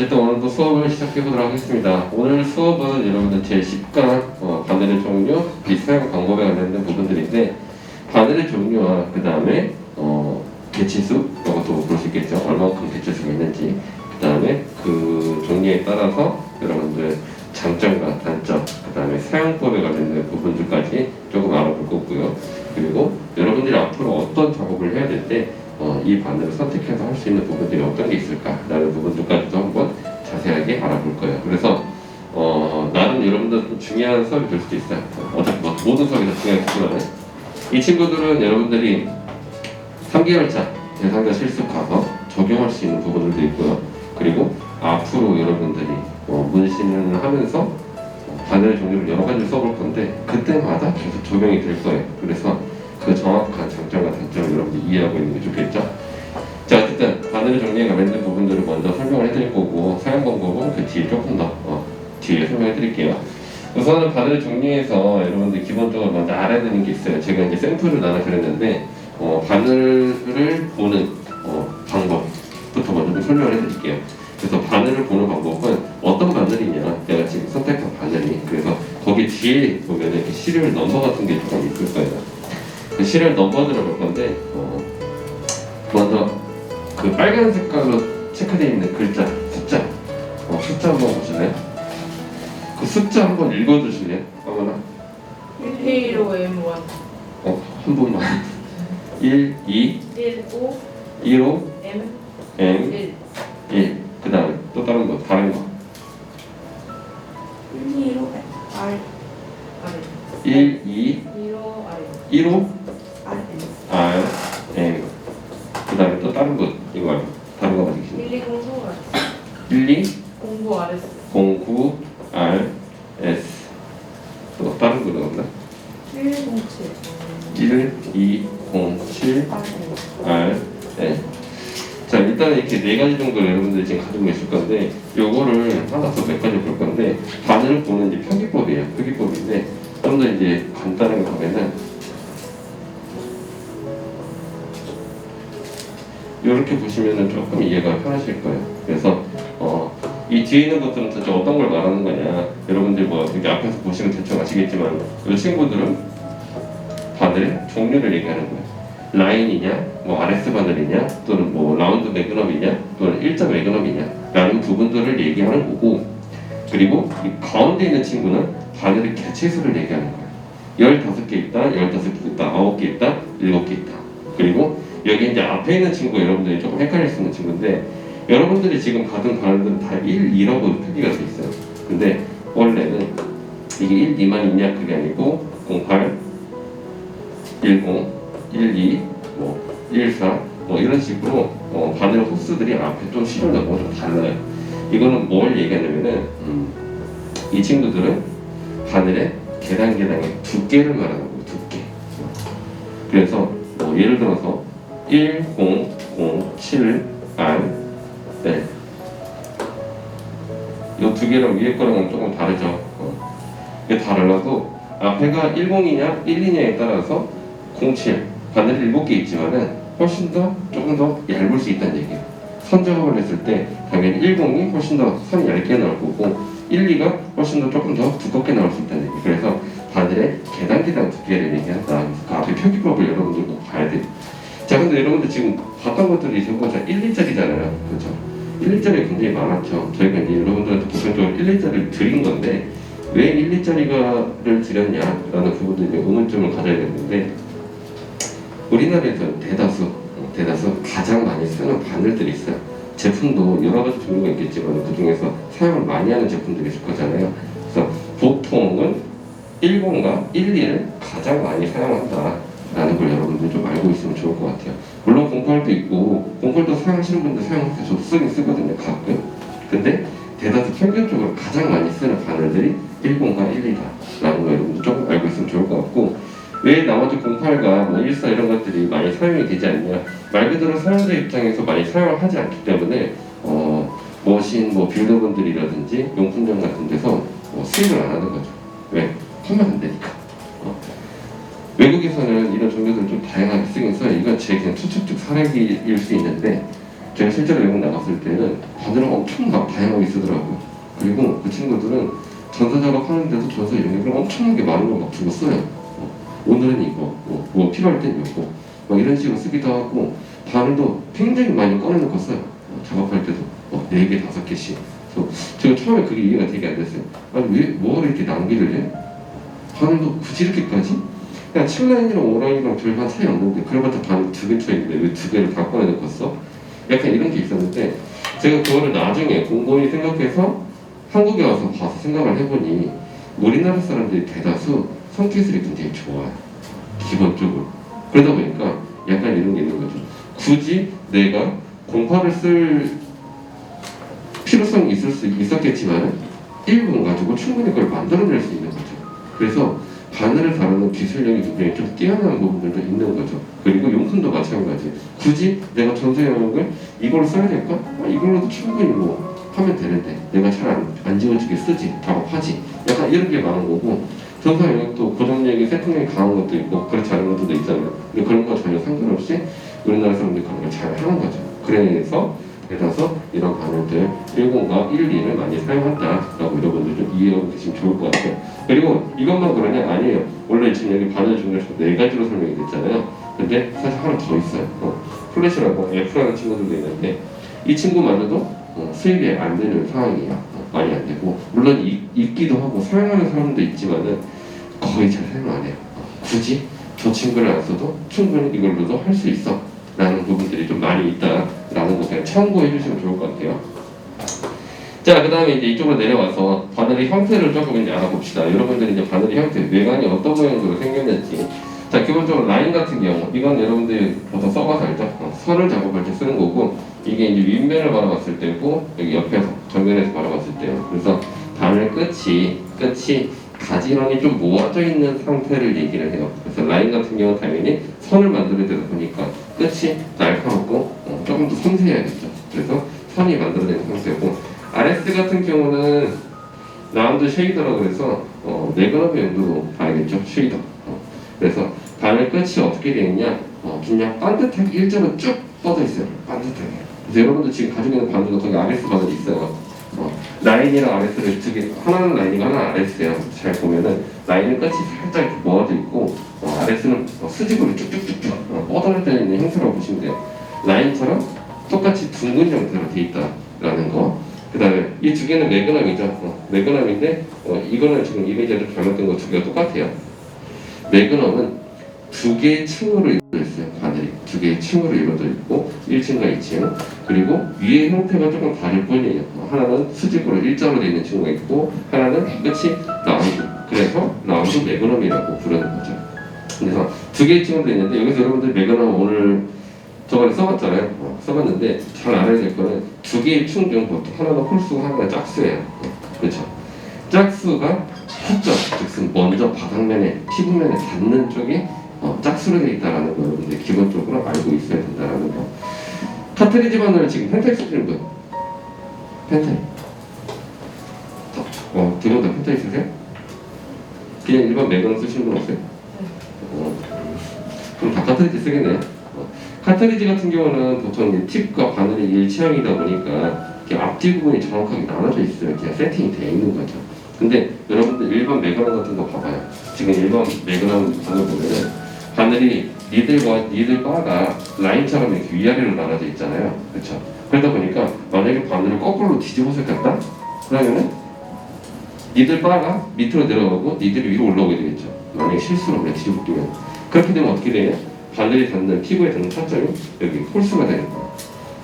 어쨌든 오늘도 수업을 시작해 보도록 하겠습니다. 오늘 수업은 여러분들 제10강 바늘의 종류, 및 사용 방법에 관련된 부분들인데, 바늘의 종류와 그 다음에 개체수, 이것도 볼 수 있겠죠. 얼마만큼 개체수가 있는지, 그 다음에 그 종류에 따라서 여러분들 장점과 단점, 그 다음에 사용법에 관련된 부분들까지 조금 알아볼 거고요. 그리고 여러분들이 앞으로 어떤 작업을 해야 될 때 이 바늘을 선택해서 할 수 있는 부분들이 어떤 게 있을까라는 부분들까지도 한번 자세하게 알아볼 거예요. 그래서 나름 여러분들 좀 중요한 수업이 될 수도 있어요. 어차피 모든 수업이 다 중요하겠지만 이 친구들은 여러분들이 3개월차 대상자 실습 가서 적용할 수 있는 부분들도 있고요. 그리고 앞으로 여러분들이 문신을 하면서 바늘의 종류를 여러 가지를 써볼 건데 그때마다 계속 적용이 될 거예요. 그래서 그 정확한 장점과 단점을 여러분들이 이해하고 있는 게 좋겠죠. 자, 어쨌든 바늘의 종류에 관련된 부분들을 먼저 설명을 해드릴 거고 사용 방법은 그 뒤에 조금 더 뒤에 설명해 드릴게요. 우선은 바늘의 종류에서 여러분들 기본적으로 먼저 알아야 되는 게 있어요. 제가 이제 샘플을 나눠 드렸는데 바늘을 보는 방법부터 먼저 좀 설명을 해드릴게요. 그래서 바늘을 보는 방법은 어떤 바늘이냐, 내가 지금 선택한 바늘이, 그래서 거기 뒤에 보면 이렇게 시리얼 넘버 같은 게 조금 있을 거예요. 그 시리얼 넘버들을 볼 건데 먼저 그 빨간 색깔로 체크되어 있는 글자, 숫자, 숫자 한번 보실래요? 그 숫자 한번 읽어주실래요? 아무나? 115M1 한 번만 1, 2, 15 15, M M, 1 1. 그 다음에 또 다른 거, 115 R 아래 1, 2, 15 아래 15, R R, M. 그 다음에 또 다른 거, 이거 말고 다른 거 가지고 계시네. 1209 R 1, 2, 09 RS 09, R, S. 또 다른 거는 없나? 107 1, 2, 0, 7, R, N. 자, 일단 이렇게 네 가지 정도를 여러분들이 지금 가지고 계실 건데, 요거를 하나 더 몇 가지 볼 건데, 바늘을 보는 이제 표기법이에요. 표기법인데, 좀 더 이제 간단하게 보면은, 이렇게 보시면은 조금 이해가 편하실 거예요. 그래서, 이 뒤에 있는 것들은 도대체 어떤 걸 말하는 거냐. 여러분들 여기 앞에서 보시면 대충 아시겠지만, 이 친구들은 바늘의 종류를 얘기하는 거예요. 라인이냐, RS 바늘이냐, 또는 라운드 매그넘이냐, 또는 일자 매그넘이냐 라는 부분들을 얘기하는 거고, 그리고 이 가운데 있는 친구는 바늘의 개체수를 얘기하는 거예요. 15개 있다, 15개 있다, 9개 있다, 7개 있다. 그리고 여기 이제 앞에 있는 친구 여러분들이 조금 헷갈릴 수 있는 친구인데, 여러분들이 지금 받은 바늘들은 다 1, 2라고 표기가 돼 있어요. 근데 원래는 이게 1, 2만 있냐 그게 아니고 08, 10, 12, 14 이런 식으로 바늘 호수들이 앞에 좀 실어놓고 좀 달라요. 이거는 뭘 얘기하냐면은 이 친구들은 바늘의 계단의 두께를 말하는 거예요. 두께. 그래서 예를 들어서 1, 0, 0, 7, R, L 이 두 개랑 위에 거랑은 조금 다르죠. 이게 달라도 앞에가 10이냐 12냐에 따라서 07 바늘이 7개 있지만은 훨씬 더 조금 더 얇을 수 있다는 얘기예요. 선 작업을 했을 때 당연히 10이 훨씬 더 선이 얇게 나올 거고 12가 훨씬 더 조금 더 두껍게 나올 수 있다는 얘기예요. 그래서 바늘의 계단 두께를 얘기한다. 그 앞에 표기법을 여러분들 꼭 봐야 돼요. 자, 근데 여러분들 지금 봤던 것들이 전부 다 1, 2짜리잖아요. 그렇죠? 1, 2짜리가 굉장히 많았죠. 저희가 이제 여러분들한테 보편적으로 1, 2짜리를 드린 건데 왜 1, 2짜리를 드렸냐라는 부분도 이제 의문점을 가져야 되는데, 우리나라에서 대다수 가장 많이 쓰는 바늘들이 있어요. 제품도 여러 가지 종류가 있겠지만 그 중에서 사용을 많이 하는 제품들이 있을 거잖아요. 그래서 보통은 10과 12를 가장 많이 사용한다라는 걸 여러분들 좀 알고 있으면 좋을 것 같아요. 물론 08도 있고 08도 사용하시는 분들 사용할 때 저도 쓰거든요, 가끔. 근데 대다수 평균적으로 가장 많이 쓰는 바늘들이 10과 12다라는 거 여러분들 조금 알고 있으면 좋을 것 같고, 왜 나머지 08과 14 이런 것들이 많이 사용이 되지 않냐? 말 그대로 사용자 입장에서 많이 사용을 하지 않기 때문에 머신 빌더분들이라든지 용품점 같은 데서 수입을 안 하는 거죠. 왜? 하면 안 되니까. 외국에서는 이런 종류들 좀 다양하게 쓰긴 써요. 이건 제 그냥 추측적 사례일 수 있는데 제가 실제로 외국 나갔을 때는 바늘을 엄청 막 다양하게 쓰더라고요. 그리고 그 친구들은 전사 작업하는데도 전사 영역을 엄청나게 많은 걸 막 주고 써요. 오늘은 이거, 뭐 필요할 땐 이거, 막 이런 식으로 쓰기도 하고 바늘도 굉장히 많이 꺼내놓고 써요. 작업할 때도 4개, 5개씩. 그래서 제가 처음에 그게 이해가 되게 안 됐어요. 아니 왜 뭐를 이렇게 낭비를 해? 바늘도 굳이 이렇게까지? 그냥 7라인이랑 5라인이랑 별반 차이 없는데 그래봤자 바늘 2개 차이인데 왜 2개를 다 꺼내놓고 써? 약간 이런 게 있었는데 제가 그거를 나중에 곰곰이 생각해서 한국에 와서 봐서 생각을 해보니 우리나라 사람들이 대다수 손기술이 굉장히 좋아요. 기본적으로. 그러다 보니까 약간 이런 게 있는 거죠. 굳이 내가 공파를 쓸 필요성이 있을 수 있었겠지만 1분 가지고 충분히 그걸 만들어낼 수 있는 거죠. 그래서 바늘을 다루는 기술력이 굉장히 좀 뛰어난 부분들도 있는 거죠. 그리고 용품도 마찬가지. 굳이 내가 전세 영역을 이걸 써야 될까? 이걸로도 충분히 뭐 하면 되는데 내가 잘 안 지워지게 쓰지, 작업하지. 약간 이런 게 많은 거고 전사 영역도 고정력이 세팅력이 강한 것도 있고 그렇지 않은 것도 있잖아요. 근데 그런 거 전혀 상관없이 우리나라 사람들이 그런 걸 잘 하는 거죠. 그래서 이런 바늘들 10과 12를 많이 사용한다라고 여러분들 좀 이해하고 계시면 좋을 것 같아요. 그리고 이것만 그러냐? 아니에요. 원래 지금 여기 바늘 중에서 4가지로 설명이 됐잖아요. 근데 사실 하나 더 있어요. 플래시라고 F라는 친구들도 있는데 이 친구만으로도 수입이 안 되는 상황이에요. 많이 안 되고 물론 있기도 하고 사용하는 사람도 있지만은 거의 잘 사용 안 해요. 굳이 저 친구를 안 써도 충분히 이걸로도 할 수 있어 라는 부분들이 좀 많이 있다라는 거 그냥 참고해 주시면 좋을 것 같아요. 자, 그 다음에 이제 이쪽으로 내려와서 바늘의 형태를 조금 이제 알아봅시다. 여러분들이 이제 바늘의 형태, 외관이 어떤 모양으로 생겼는지. 자, 기본적으로 라인 같은 경우, 이건 여러분들이 보통 써봐서 알죠? 선을 작업할 때 쓰는 거고, 이게 이제 윗면을 바라봤을 때고, 여기 옆에서, 정면에서 바라봤을 때요. 그래서 바늘 끝이 가지런히 좀 모아져 있는 상태를 얘기를 해요. 그래서 라인 같은 경우는 당연히 선을 만들어야 되다 보니까 끝이 날카롭고 조금 더 섬세해야겠죠. 그래서 선이 만들어지는 상태고 RS 같은 경우는 라운드 쉐이더라고 해서 매그넘의 용도로 봐야겠죠. 쉐이더. 그래서 바늘 끝이 어떻게 되어 있냐 그냥 반듯하게 일자로 쭉 뻗어 있어요. 반듯하게. 그래서 여러분들 지금 가지고 있는 바늘도 거기 RS 바늘이 있어요. 라인이랑 RS를 두 개, 하나는 라인이고 하나는 RS예요. 잘 보면은 라인은 끝이 살짝 이렇게 모아져 있고 RS는 수직으로 쭉쭉쭉쭉 뻗어져 있는 형태라고 보시면 돼요. 라인처럼 똑같이 둥근 형태로 되어 있다라는 거. 그 다음에 이 두 개는 매그넘이죠. 매그넘인데 이거는 지금 이미지로 잘못된 거 두 개가 똑같아요. 매그넘은 두 개의 층으로 이루어져 있어요. 바늘이 두 개의 층으로 이루어져 있고 1층과 2층 그리고 위의 형태가 조금 다를 뿐이에요. 하나는 수직으로 일자로 되어 있는 층이 있고 하나는 끝이 라운드. 그래서 라운드 매그넘이라고 부르는 거죠. 그래서 두 개의 층으로 되어 있는데 여기서 여러분들 매그넘 오늘 저번에 써봤잖아요. 써봤는데 잘 알아야 될 거는 두 개의 층 중 보통 하나는 홀수고 하나는 짝수예요. 그렇죠? 짝수가 후점, 즉슨 먼저 바닥면에 피부면에 닿는 쪽이 짝수로 되어 있다는 거 여러분들 기본적으로 알고 있어야 된다는 거. 카트리지 바늘을 지금 펜타일 쓰시는 분? 펜타일. 두 분 다 펜타일 쓰세요? 그냥 일반 매그넘 쓰시는 분 없어요? 그럼 다 카트리지 쓰겠네요. 카트리지 같은 경우는 보통 팁과 바늘이 일체형이다 보니까 앞뒤 부분이 정확하게 나눠져 있어요. 그냥 세팅이 되어 있는 거죠. 근데 여러분들 일반 매그넘 같은 거 봐봐요. 지금 일반 매그넘 바늘 보면은 바늘이 니들 바가 라인처럼 이렇게 위아래로 나눠져 있잖아요. 그렇죠? 그러다 보니까 만약에 바늘을 거꾸로 뒤집어서 꼈다? 그러면은 니들 바가 밑으로 내려가고 니들이 위로 올라오게 되겠죠. 만약에 실수로 그냥 뒤집어 끼면 그렇게 되면 어떻게 돼요? 바늘이 닿는 피부에 닿는 타점이 여기 홀수가 되는 거예요.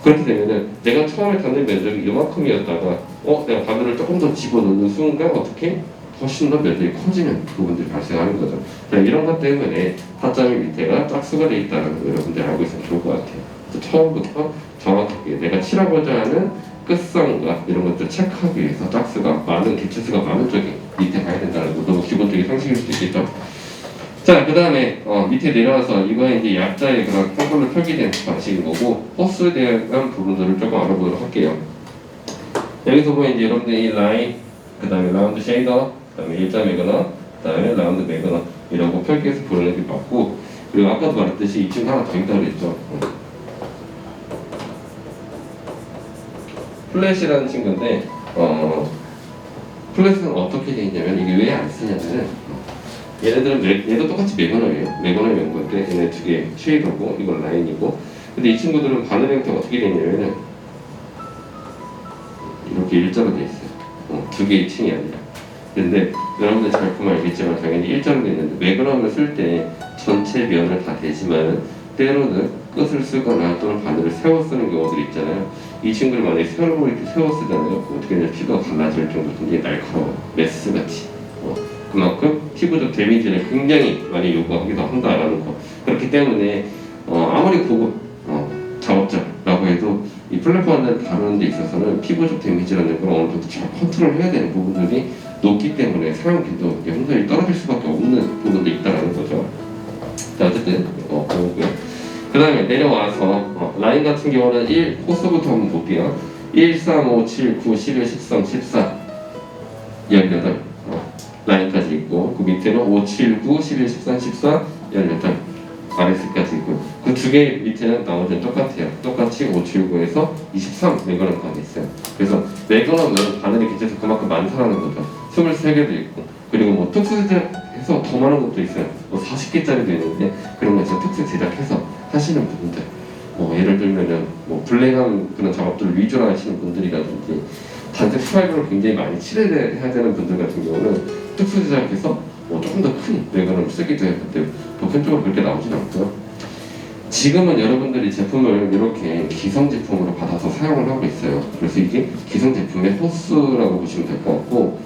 그렇게 되면은 내가 처음에 닿는 면적이 이만큼이었다가 내가 바늘을 조금 더 집어넣는 순간 어떻게? 훨씬 더 면적이 커지는 부분들이 발생하는 거죠. 자, 이런 것 때문에 타점의 밑에가 짝수가 되어 있다는 거 여러분들이 알고 있으면 좋을 것 같아요. 그래서 처음부터 정확하게 내가 칠하고자 하는 끝선과 이런 것들을 체크하기 위해서 짝수가 많은, 개체수가 많은 쪽에 밑에 가야 된다는 거 너무 기본적인 상식일 수 있겠죠. 자, 그 다음에 밑에 내려와서 이거는 이제 약자의 그런 한글로 표기된 방식인 거고 호수에 대한 부분들을 조금 알아보도록 할게요. 여기서 보면 이제 여러분들 이 라인, 그 다음에 라운드 쉐이더, 그 다음에 일자 매그넘, 그 다음에 라운드 매그넘 이라고 표기해서 부르는 게 맞고 그리고 아까도 말했듯이 이 친구 하나 더 있다고 그랬죠. 플랫이라는 친구인데 플랫은 어떻게 돼 있냐면 이게 왜 안 쓰냐면은 얘네들은 얘도 똑같이 매거넘이에요. 매거넘 연구인데 얘네 두 개 쉐이더고 이건 라인이고 근데 이 친구들은 바늘 형태가 어떻게 돼 있냐면은 이렇게 일자로 돼 있어요. 두 개의 층이 아니라. 근데 여러분들 잘 보면 알겠지만 당연히 일자로 돼 있는데 매그넘을 쓸 때 전체 면을 다 대지만 때로는 끝을 쓰거나 또는 바늘을 세워 쓰는 경우들이 있잖아요. 이 친구를 만약에 세로 이렇게 세워 쓰잖아요. 어떻게 되냐 피부가 갈라질 정도로 굉장히 날카로워 메스같이. 그만큼 피부적 데미지를 굉장히 많이 요구하기도 한다라는 거. 그렇기 때문에 아무리 고급 작업자라고 해도 이 플랫폼을 다루는 데 있어서는 피부적 데미지라는 걸 어느 정도 잘 컨트롤해야 되는 부분들이 높기 때문에 사용 빈도 현저히 떨어질 수밖에 없는 부분도 있다라는 거죠. 자, 어쨌든 그거고요. 그 다음에 내려와서 라인 같은 경우는 1 코스부터 한번 볼게요. 1, 3, 5, 7, 9, 11, 13, 14, 18 라인까지 있고 그 밑에는 5, 7, 9, 11, 13, 14, 18 RS까지 있고 그 두 개 밑에는 나머지는 똑같아요. 똑같이 5, 7, 9에서 23 매거넘까지 있어요. 그래서 매거넘은 바늘이 기체에서 그만큼 많다라는 거죠. 23개도 있고 그리고 뭐 특수 제작해서 더 많은 것도 있어요. 뭐 40개짜리도 있는데 그런 거 진짜 특수 제작해서 하시는 분들 예를 들면은 뭐 블랙한 그런 작업들을 위주로 하시는 분들이라든지 단색 스파이크를 굉장히 많이 칠해야 되는 분들 같은 경우는 특수 제작해서 조금 더 큰 매거넘을 쓰기도 해요. 근데 보편적으로 그렇게 나오진 않고요. 지금은 여러분들이 제품을 이렇게 기성 제품으로 받아서 사용을 하고 있어요. 그래서 이게 기성 제품의 호스라고 보시면 될 것 같고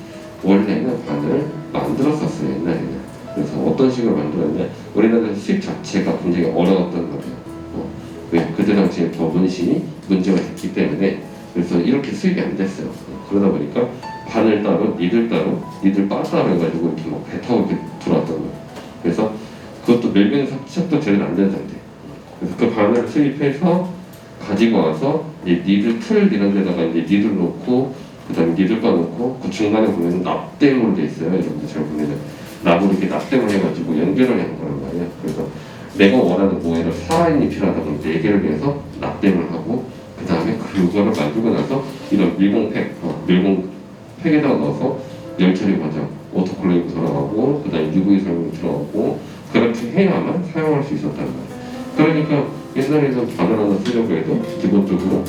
원래는 바늘 만들었었어요 옛날에는. 그래서 어떤 식으로 만들었냐 우리나라 수입 자체가 굉장히 어려웠던 거예요. 왜? 그때 당시에 더 문신이 문제가 됐기 때문에 그래서 이렇게 수입이 안 됐어요. 그러다 보니까 바늘 따로, 니들 따로, 니들 바 따로 해가지고 이렇게 막 배 타고 이렇게 들어왔던 거예요. 그래서 그것도 멜빈 삽착도 제대로 안 된 상태. 그래서 그 바늘을 수입해서 가지고 와서 이제 니들 틀 이런 데다가 이제 니들 놓고 그다음에 니들 바 놓고 그 중간에 보면 납땜으로 돼 있어요. 여러분들 잘 보면은 납으로 이렇게 납땜을 해가지고 연결을 하는 거란 말이에요. 그래서 내가 원하는 모양을 사인이 필요하다 보면 4개를 위해서 납땜을 하고 그 다음에 그거를 만들고 나서 이런 밀봉팩에다가 넣어서 열처리 과정, 오토클레이브 들어가고 그 다음에 UV 설명 들어가고 그렇게 해야만 사용할 수 있었다는 거예요. 그러니까 옛날에는 바늘 하나 쓰려고 해도 기본적으로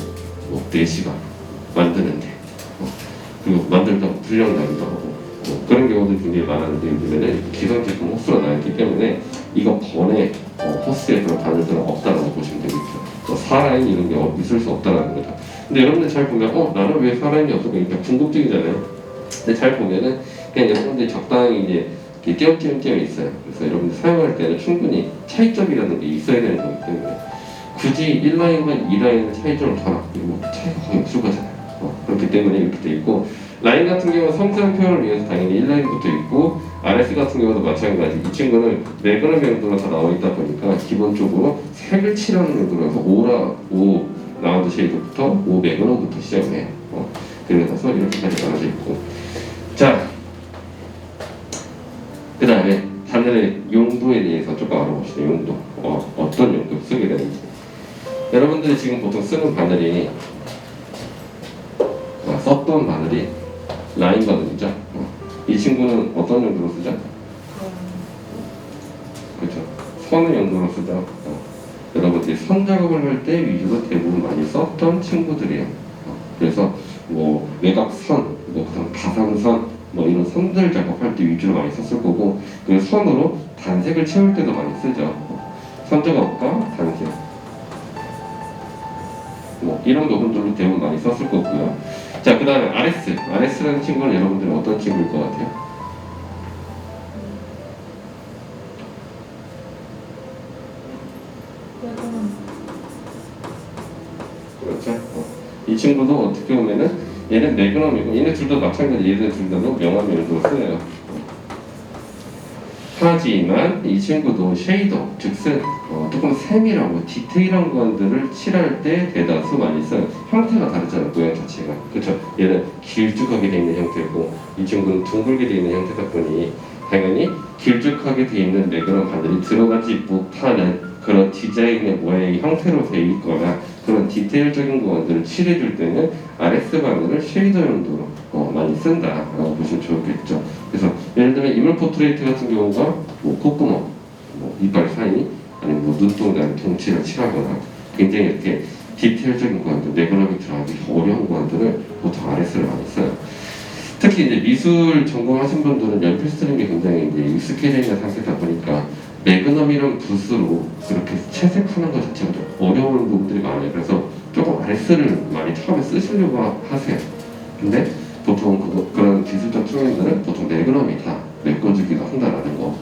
4시간 만드는데 그리고 만들다 불량 나기도 하고 그런 경우도 굉장히 많았는데 요즘에는 기성 제품 호스가 나왔기 때문에 이거 번에 호스에 그런 바늘들은 없다라고 보시면 되겠죠. 4라인 이런 게 있을 수 없다라는 거죠. 근데 여러분들 잘 보면 나는 왜 4라인이 없을까 이렇게 궁금증이잖아요. 근데 잘 보면은 그냥 여러분들이 적당히 이제 띄엄띄엄 있어요. 그래서 여러분들 사용할 때는 충분히 차이점이라는 게 있어야 되는 거기 때문에 굳이 1라인과 2라인의 차이점을 다 놔두고 차이가 거의 없을 거잖아요. 그렇기 때문에 이렇게 돼 있고 라인 같은 경우는 섬세한 표현을 위해서 당연히 1라인부터 있고 RS 같은 경우도 마찬가지. 이 친구는 매그넘 용도가 다 나와 있다 보니까 기본적으로 색을 칠하는 용도로 해서 5 라운드 쉐이드부터 5 매그넘부터 시작을 해요. 그래서 이렇게까지 나눠져 있고 자 그 다음에 바늘의 용도에 대해서 조금 알아봅시다. 용도 어떤 용도로 쓰게 되는지 여러분들이 지금 보통 쓰는 바늘이 썼던 바늘이 라인 바늘이죠. 이 친구는 어떤 용도로 쓰죠? 그렇죠. 선의 용도로 쓰죠. 여러분들이 선 작업을 할 때 위주로 대부분 많이 썼던 친구들이에요. 그래서 뭐 외곽선, 그다음 가상선, 이런 선들 작업할 때 위주로 많이 썼을 거고 그 선으로 단색을 채울 때도 많이 쓰죠. 선 작업과 단색. 이런 부분들로 대부분 많이 썼을 거고요. 자, 그 다음에 RS라는 친구는 여러분들은 어떤 친구일 것 같아요? 그렇죠. 이 친구도 어떻게 보면은 얘는 매그넘이고 얘네 둘 다 마찬가지. 얘네 둘 다도 명암 용도로 쓰여요. 하지만 이 친구도 쉐이더, 즉슨 조금 세밀하고 디테일한 것들을 칠할 때 대다수 많이 써요. 형태가 다르잖아요, 모양 자체가. 그렇죠? 얘는 길쭉하게 되어 있는 형태고 이 친구는 둥글게 되어 있는 형태다 보니 당연히 길쭉하게 되어 있는 매그넘 바늘이 들어가지 못하는 그런 디자인의 모양의 형태로 되어 있거나 그런 디테일적인 구간들을 칠해줄 때는 RS 바늘을 쉐이더 용도로 많이 쓴다라고 보시면 좋겠죠. 그래서 예를 들면 이물 포트레이트 같은 경우가 뭐 콧구멍, 뭐 이빨 사이, 아니면 뭐 눈동자 동치를 칠하거나 굉장히 이렇게 디테일적인 구간들, 매그넘이 들어가기 어려운 구간들을 보통 RS를 많이 써요. 특히 이제 미술 전공하신 분들은 연필 쓰는 게 굉장히 이제 익숙해져 있는 상태다 보니까 매그넘이랑 붓으로 그렇게 채색하는 것 자체가 좀 어려운 부분들이 많아요. 그래서 조금 RS를 많이 처음에 쓰시려고 하세요. 근데 보통 그런 기술적 측면들은 보통 매그넘이 다 메꿔주기도 한다라는 거.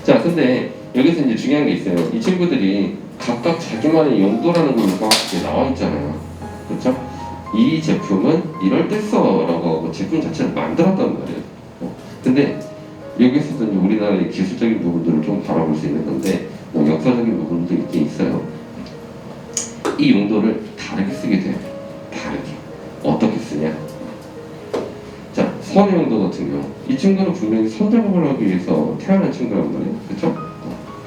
자, 근데 여기서 이제 중요한 게 있어요. 이 친구들이 각각 자기만의 용도라는 걸로 정확하게 나와 있잖아요. 그렇죠? 이 제품은 이럴 때 써라고 하고 제품 자체를 만들었단 말이에요. 근데 여기서도 이제 우리나라의 기술적인 부분들을 좀 바라볼 수 있는 건데 뭐 역사적인 부분도 있긴 있어요. 이 용도를 다르게 쓰게 돼요. 다르게. 어떻게 쓰냐? 자, 선 용도 같은 경우 이 친구는 분명히 선 작업을 하기 위해서 태어난 친구란 말이에요. 그렇죠?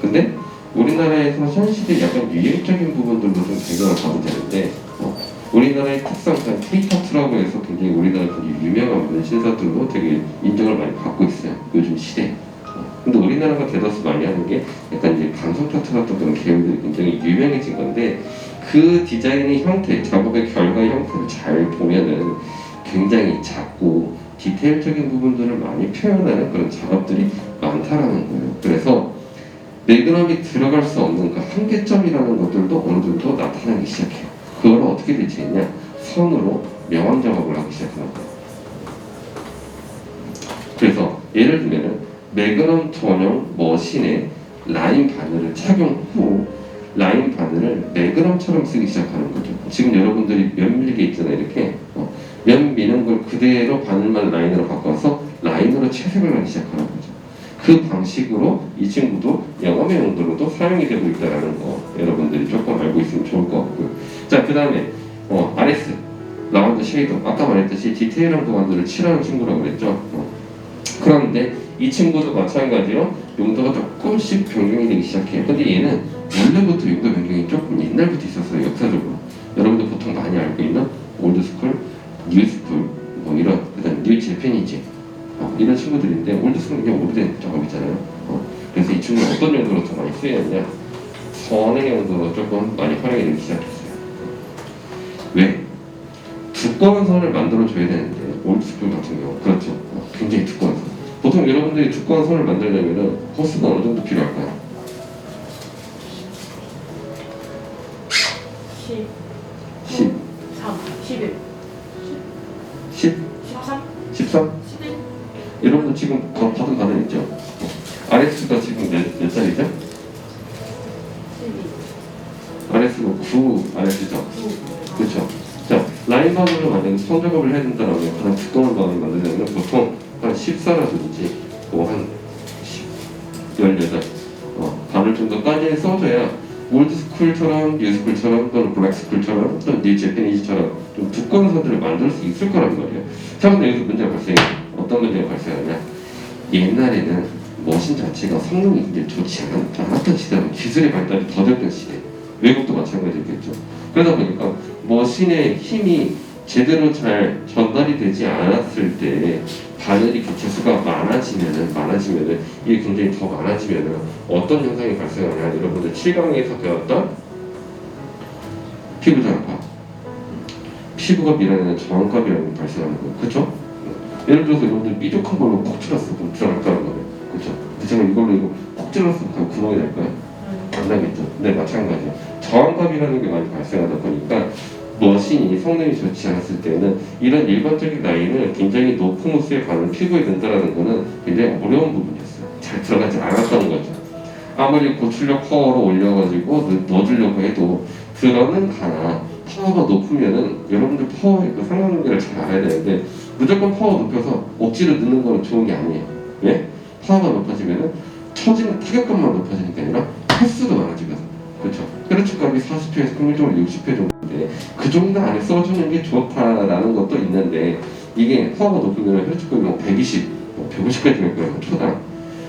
근데 우리나라에서 현 시대 약간 유행적인 부분들도 좀 배경을 봐도 되는데 우리나라의 특성, K-타투라고 해서 굉장히 우리나라에서 유명한 문신사들로 되게 인정을 많이 받고 있어요. 요즘 시대에. 근데 우리나라가 대다수 많이 하는 게 약간 이제 감성 타투 같은 그런 계열들이 굉장히 유명해진 건데 그 디자인의 형태, 작업의 결과의 형태를 잘 보면은 굉장히 작고 디테일적인 부분들을 많이 표현하는 그런 작업들이 많다라는 거예요. 그래서 매그넘이 들어갈 수 없는 그 한계점이라는 것들도 어느 정도 나타나기 시작해요. 그걸 어떻게 대체했냐? 선으로 명암 작업을 하기 시작하는 거예요. 그래서 예를 들면은 매그넘 전용 머신에 라인 바늘을 착용 후 라인 바늘을 매그넘처럼 쓰기 시작하는 거죠. 지금 여러분들이 면 밀게 있잖아요. 이렇게 면 미는 걸 그대로 바늘만 라인으로 바꿔서 라인으로 채색을 하기 시작하는 거죠. 그 방식으로 이 친구도 영업의 용도로도 사용이 되고 있다는 거 여러분들이 조금 알고 있으면 좋을 것 같고요. 자, 그 다음에 RS 라운드 쉐이더 아까 말했듯이 디테일한 구간들을 칠하는 친구라고 그랬죠. 그런데 이 친구도 마찬가지로 용도가 조금씩 변경이 되기 시작해요. 근데 얘는 원래부터 용도 변경이 조금 옛날부터 있었어요. 역사적으로 여러분들 보통 많이 알고 있는 올드스쿨, 뉴스쿨 뭐 이런 그다음 뉴 재패니즈 이런 친구들인데 올드스쿨은 그냥 오래된 작업이잖아요. 그래서 이 친구는 어떤 용도로 더 많이 쓰였냐? 선의 용도로 조금 많이 활용이 되기 시작했어요. 왜? 두꺼운 선을 만들어줘야 되는데 올드스쿨 같은 경우 그렇죠. 굉장히 두꺼운 선. 보통 여러분들이 두꺼운 선을 만들려면 호스가 어느 정도 필요할까요? 10, 10, 3, 11, 10, 13, 13? 11, 여러분들 지금 받은 가능 있죠? RS가 지금 몇 살이죠? 12, RS가 9 RS죠? 9, 그렇죠. 자, 라인 바늘로 만약에 선 작업을 해야 된다면 가장 두꺼운 바늘을 만들려면 보통 한 14라든지 뭐한 18 바늘 정도까지 써줘야 올드스쿨처럼 뉴스쿨처럼 또는 블랙스쿨처럼 또는 뉴 재패니즈처럼 좀 두꺼운 선들을 만들 수 있을 거란 말이에요. 자, 근데 여기서 문제가 발생해요. 어떤 문제가 발생하냐? 옛날에는 머신 자체가 성능이 굉장히 좋지 않았던 시대로 기술의 발달이 더뎠던 시대. 외국도 마찬가지겠죠. 그러다 보니까 머신의 힘이 제대로 잘 전달이 되지 않았을 때 바늘이 개체수가 많아지면은 이게 굉장히 더 많아지면은 어떤 현상이 발생하냐? 여러분들 7강에서 배웠던 피부 저항과 피부가 밀어내는 저항값이라는 게 발생하는 거예요. 그렇죠? 예를 들어서 여러분들 삐죽한 걸로 콕 찔렀어. 그럼 들어갈까는 거예요. 그렇죠? 근데 제가 이걸로 이거 콕 찔렀으면 구멍이 날까요? 안 나겠죠. 네, 마찬가지예요. 저항값이라는 게 많이 발생하다 보니까 머신이 성능이 좋지 않았을 때는 이런 일반적인 라인을 굉장히 높은 호수에 가는 피부에 든다는 거는 굉장히 어려운 부분이었어요. 잘 들어가지 않았던 거죠. 아무리 고출력 파워로 올려가지고 넣어주려고 해도 들어는 가나 파워가 높으면은 여러분들 파워의 그 상관관계를 잘 알아야 되는데 무조건 파워 높여서 억지로 넣는 거는 좋은 게 아니에요. 왜? 파워가 높아지면은 처지는 타격감만 높아지는 게 아니라 횟수도 많아지거든. 그렇죠. 혈액 값이 40회에서 평균적으로 60회 정도인데 그 정도 안에 써주는 게 좋다라는 것도 있는데 이게 파워가 높으면 혈액 값이 120, 150까지 갈 거예요. 초당.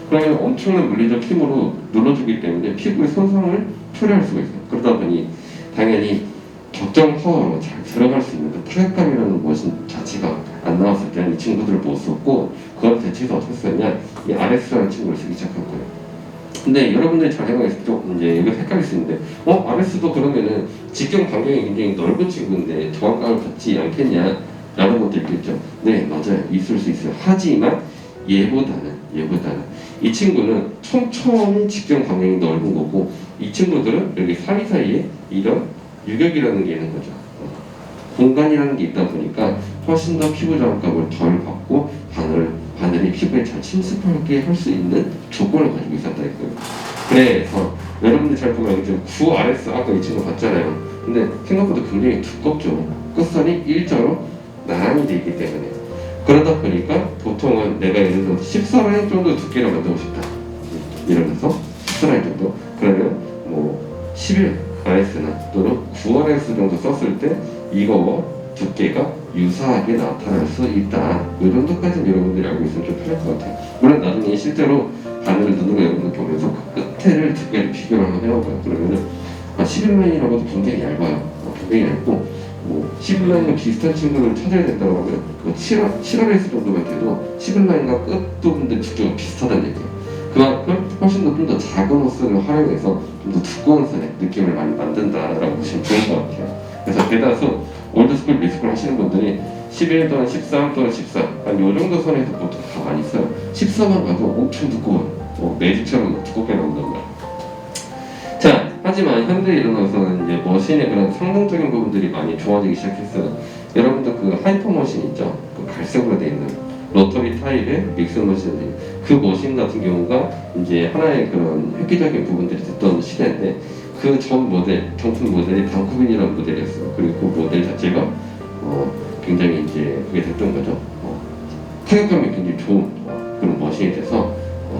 그러면 엄청난 물리적 힘으로 눌러주기 때문에 피부의 손상을 초래할 수가 있어요. 그러다 보니 당연히 적정선으로 잘 들어갈 수 있는 그 타격감이라는 것이 자체가 안 나왔을 때는 이 친구들을 못 썼고 그걸 대체해서 어떻게 썼냐 이 RS라는 친구를 쓰기 시작한 거예요. 근데 여러분들이 잘 생각했을 때 이제 여기 헷갈릴 수 있는데 RS도 그러면은 직경 반경이 굉장히 넓은 친구인데 저항감을 받지 않겠냐 라는 것도 있겠죠. 네 맞아요 있을 수 있어요. 하지만 얘보다는 이 친구는 촘촘히 직경 반경이 넓은 거고 이 친구들은 여기 사이사이에 이런 유격이라는 게 있는 거죠. 공간이라는 게 있다 보니까 훨씬 더 피부 저항감을 덜 받고 바늘이 피부에 잘 침습하게 할 수 있는 조건을 가지고 있었다 이거예요. 그래서 여러분들 잘 보면 이제 9RS 아까 이 친구 봤잖아요. 근데 생각보다 굉장히 두껍죠. 끝선이 일자로 나란히 되어 있기 때문에 그러다 보니까 보통은 내가 예를 들어서 14라인 정도 두께를 만들고 싶다 이러면서 14라인 정도 그러면 뭐 11RS나 또는 9RS 정도 썼을 때 이거와 두께가 유사하게 나타날 수 있다. 이 정도까지는 여러분들이 알고 있으면 좀 편할 것 같아요. 물론 나중에 실제로 바늘을 눈으로 여러분들 보면서 그 끝에를 두께를 비교를 한번 해봐요. 그러면은 11라인이라고도 굉장히 얇아요. 굉장히 얇고 뭐 11라인과 비슷한 친구를 찾아야 된다고 하면 7RS 정도만 돼도 11라인과 끝 부분들 두께가 비슷하다는 얘기예요. 그만큼 훨씬 더 좀 더 작은 호스를 활용해서 좀 더 두꺼운 선의 느낌을 많이 만든다라고 보시면 좋을 것 같아요. 그래서 대다수 올드스쿨 미스쿨 하시는 분들이 11 또는 13 또는 14 한 요 정도 선에서 보통 다 많이 써요. 14만 가도 엄청 두꺼워요. 매직처럼 두껍게 나온단 말이에요. 자, 하지만 현대에 일어나서는 이제 머신의 그런 성능적인 부분들이 많이 좋아지기 시작했어요. 여러분들 그 하이퍼 머신 있죠? 그 갈색으로 되어 있는 로터리 타입의 믹스 머신들 그 머신 같은 경우가 이제 하나의 그런 획기적인 부분들이 됐던 시대인데 그 전 모델, 정품 모델이 단쿠빈이라는 모델이었어요. 그리고 그 모델 자체가 굉장히 이제 그게 됐던 거죠. 타격감이 굉장히 좋은 그런 머신이 돼서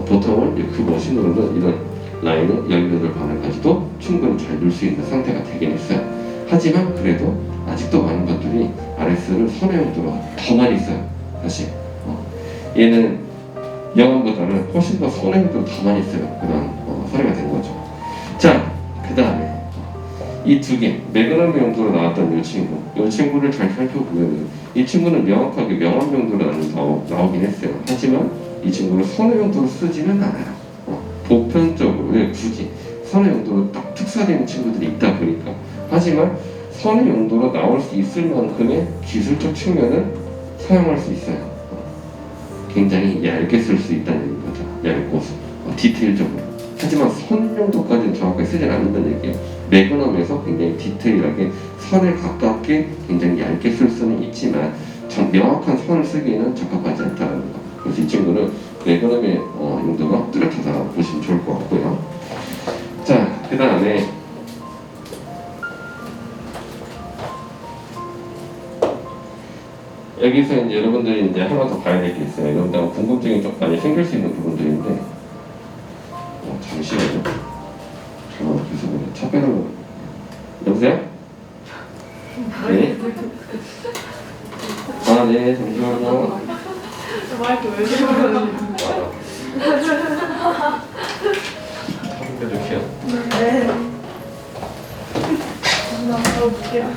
보통은 그 머신으로는 이런 라인을 18바늘까지도 충분히 잘 넣을 수 있는 상태가 되긴 했어요. 하지만 그래도 아직도 많은 분들이 RS를 선의 용도로 더 많이 써요. 사실 얘는 영암보다는 훨씬 더 선의 용도로 더 많이 써요. 그런 사례가 된 거죠. 자, 그 다음에 이 두 개, 매그넘 용도로 나왔던 이 친구를 잘 살펴보면 이 친구는 명확하게 명암 용도로 나오긴 했어요. 하지만 이 친구는 선의 용도로 쓰지는 않아요. 보편적으로 왜 굳이 선의 용도로 딱 특화되는 친구들이 있다 보니까 하지만 선의 용도로 나올 수 있을 만큼의 기술적 측면은 사용할 수 있어요. 굉장히 얇게 쓸 수 있다는 거죠. 얇고 디테일적으로. 하지만 선 용도까지는 정확하게 쓰지 않는다는 얘기예요. 매그넘에서 굉장히 디테일하게 선에 가깝게 굉장히 얇게 쓸 수는 있지만 명확한 선을 쓰기에는 적합하지 않다는 거. 그래서 이 친구는 매그넘의 용도가 뚜렷하다고 보시면 좋을 것 같고요. 자, 그 다음에 여기서 이제 여러분들이 이제 하나 더 봐야 될 게 있어요. 여러분들 궁금증이 좀 많이 생길 수 있는 부분들인데 잠시만요. 계속 차 빼는 여보세요? 네? 네, 잠시만요. 마이크 왜 들어오는지. 해줄게요. 네. 나 볼게요.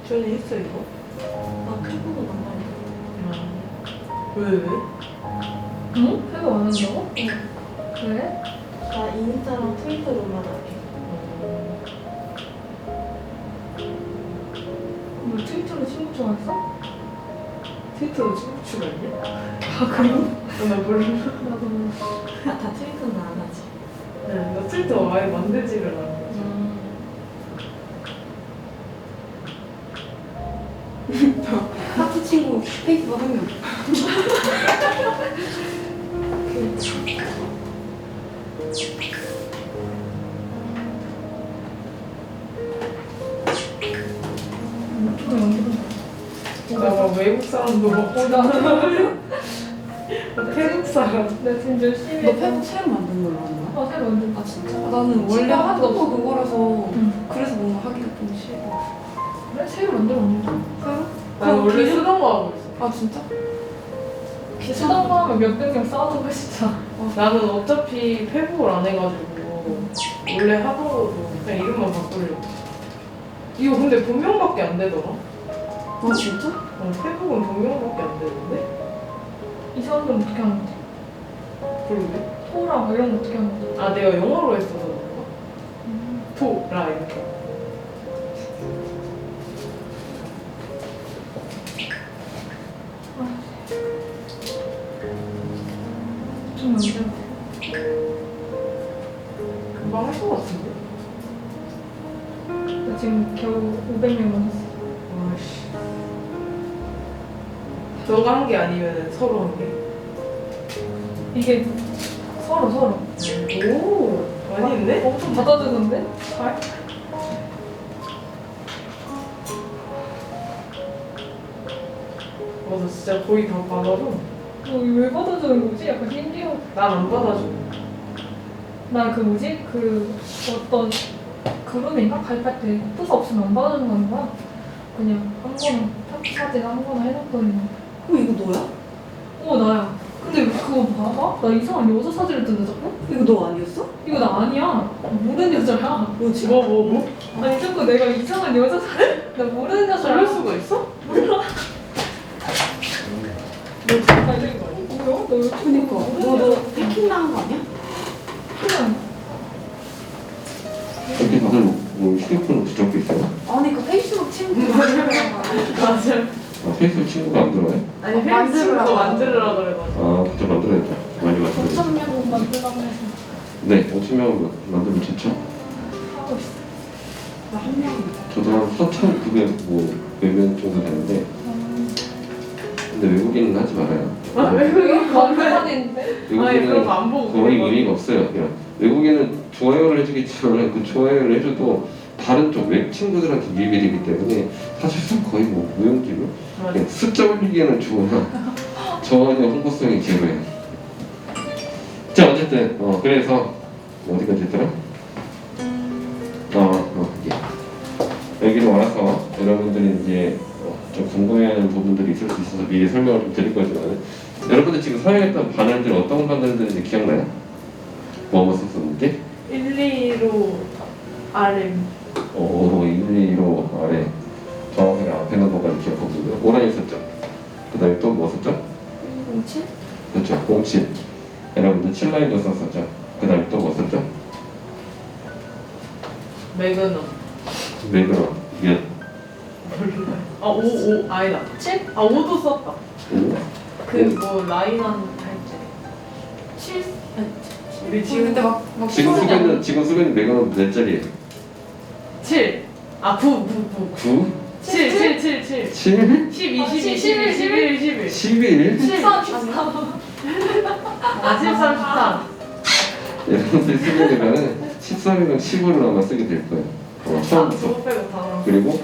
전에 했어 이거? 크고 남아있어. 왜? 응? 회가 많은다고? 응. 그래? 나 인스타랑 트위터로만 하게. 뭐 트위터로 친구 좋아했어? 트위터로 친구 추가했냐? 아 그럼? 나 몰라. 나도 다 트위터는 안 하지. 나 트위터 아예 만들지를 않아. 하트 친구 페이스북 한 명. 나 막 외국 사람도 막 보다. 태국 사람. 나 지금 열심히 너 페북 새로 만든 걸로 하는 거야? 아 새로 완전 아 진짜? 나는 원래 진짜 하던 거 그거라서 응. 그래서 뭔가 하기가 좀 싫어. 그래? 새로 만들었는데 새로? 난 원래 쓰던 거 하고 있어. 아 진짜? 쓰던 거 하면 몇 병경 쌓아둔 거 진짜 나는 어차피 페북을 안 해가지고 원래 하던 거도 그냥 이름만 바꾸려고. 이거 근데 본명밖에 안 되더라. 아 진짜? 페북은 본명밖에 안 되는데? 이 사람들은 어떻게 하는 거지? 그러게. 토라 뭐 이런 거 어떻게 하는 거지? 아 내가 영어로 했어서 그런가? 토라 이렇게. 좀 만들어 금방 할 것 같은데? 나 지금 겨우 500명 넘었어 아씨. 너가 한 게 아니면 서로 한 게? 이게 서로 오 많이 했네? 엄청 받아주는데? 잘? 맞아 진짜 거의 다 받아줘. 왜 받아주는 거지? 약간 신기하고 난 안 받아줘. 나 그 뭐지? 그 어떤 그룹인가? 가입할 때 투서 없으면 안 받아주는 거는 거야 그냥 아무거나 사진 아무거나 해놨더니 그럼 이거 너야? 나야 근데 왜 그거 봐봐? 나 이상한 여자 사진을 뜬다 자꾸? 이거 너 아니었어? 이거 나 아니야 모르는 여자야 뭐지? 뭐? 아니 자꾸 내가 이상한 여자 사진? 나 모르는 여자야 저럴 수가 있어? 몰라 너 정말 이거 뭐야? 너왜 그니까 너 해킹 당한 거 아니야? 그냥 이렇게 다들 뭐 휴대폰을 붙잡고 있어요? 아니 그 페이스북 친구가 맞아. 아, 페이스북 친구가 안 들어와요? 아니 페북 만들으라고. 친구가 만들으라 그래가지고. 아, 그때 만들어야죠. 많이 만들어야죠. 5,000명 만들라고 해서 네, 5,000명 만들면 좋죠. 하고 있어 나한 명. 저도 한 4,900 몇 명 정도 되는데, 근데 외국인은 하지 말아요. 아 외국인 감사한데 아니 그런 거 안 보고 거의 그래가지고. 의미가 없어요. 그냥 외국인은 좋아요를 해주겠지만 그 좋아요를 해줘도 다른 쪽 외 친구들한테 유입이 되기 때문에 사실상 거의 뭐 무용지로 맞아. 그냥 숫자 올리기에는 좋으나 전혀 홍보성이 제로예요. 자 어쨌든 그래서 어디까지 했더라? 예. 여기로 와서 여러분들이 이제 좀 궁금해하는 부분들이 있을 수 있어서 미리 설명을 좀 드릴 거지만 여러분들 지금 사용했던 바늘들 어떤 바늘들인지 기억나요? 뭐뭐 썼었는지? 1, 2로 RM. 1, 2로 아래 정확하게 앞에 넘어가는 기억하고요. 오란이 썼죠? 그 다음에 또 뭐 썼죠? 07? 그렇죠. 07 여러분들 7라인도 썼었죠? 그 다음에 또 뭐 썼죠? 매그넘. 매그넘 몇? 아 5 아니다. 7? 아 5도 썼다. 5? 그 뭐 라인한 할때 7? 우리 지금 지금 그때 막 지금 쓰고 있는 매그넘 몇 자리예요? 7. 아 9. 9? 7, 7, 7, 7. 7? 12, 12, 11, 11, 11. 11? 13, 13 아 13, 13. 여러분들 쓰게 되면은 13이랑 15를 아마 쓰게 될 거예요. 처음부터. 저거 빼고 다 나왔어. 그리고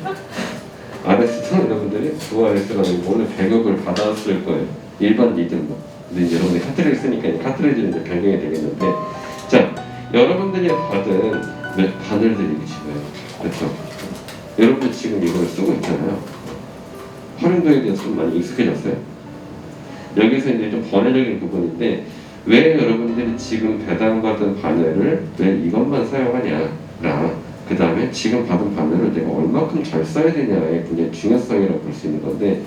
RS는 여러분들이 9RS라는 원래 배급을 받았을 거예요. 일반 리듬도. 근데 이제 여러분들이 카트리지를 쓰니까 카트리지는 이제 변경이 되겠는데, 자, 여러분들이 받은 바늘들이 지금 그렇죠. 여러분들 지금 이걸 쓰고 있잖아요. 활용도에 대해서 좀 많이 익숙해졌어요. 여기서 이제 좀 번외적인 부분인데 왜 여러분들이 지금 배당받은 바늘을 왜 이것만 사용하냐라 그 다음에 지금 받은 바늘을 내가 얼마큼 잘 써야 되냐의 분야의 중요성이라고 볼 수 있는 건데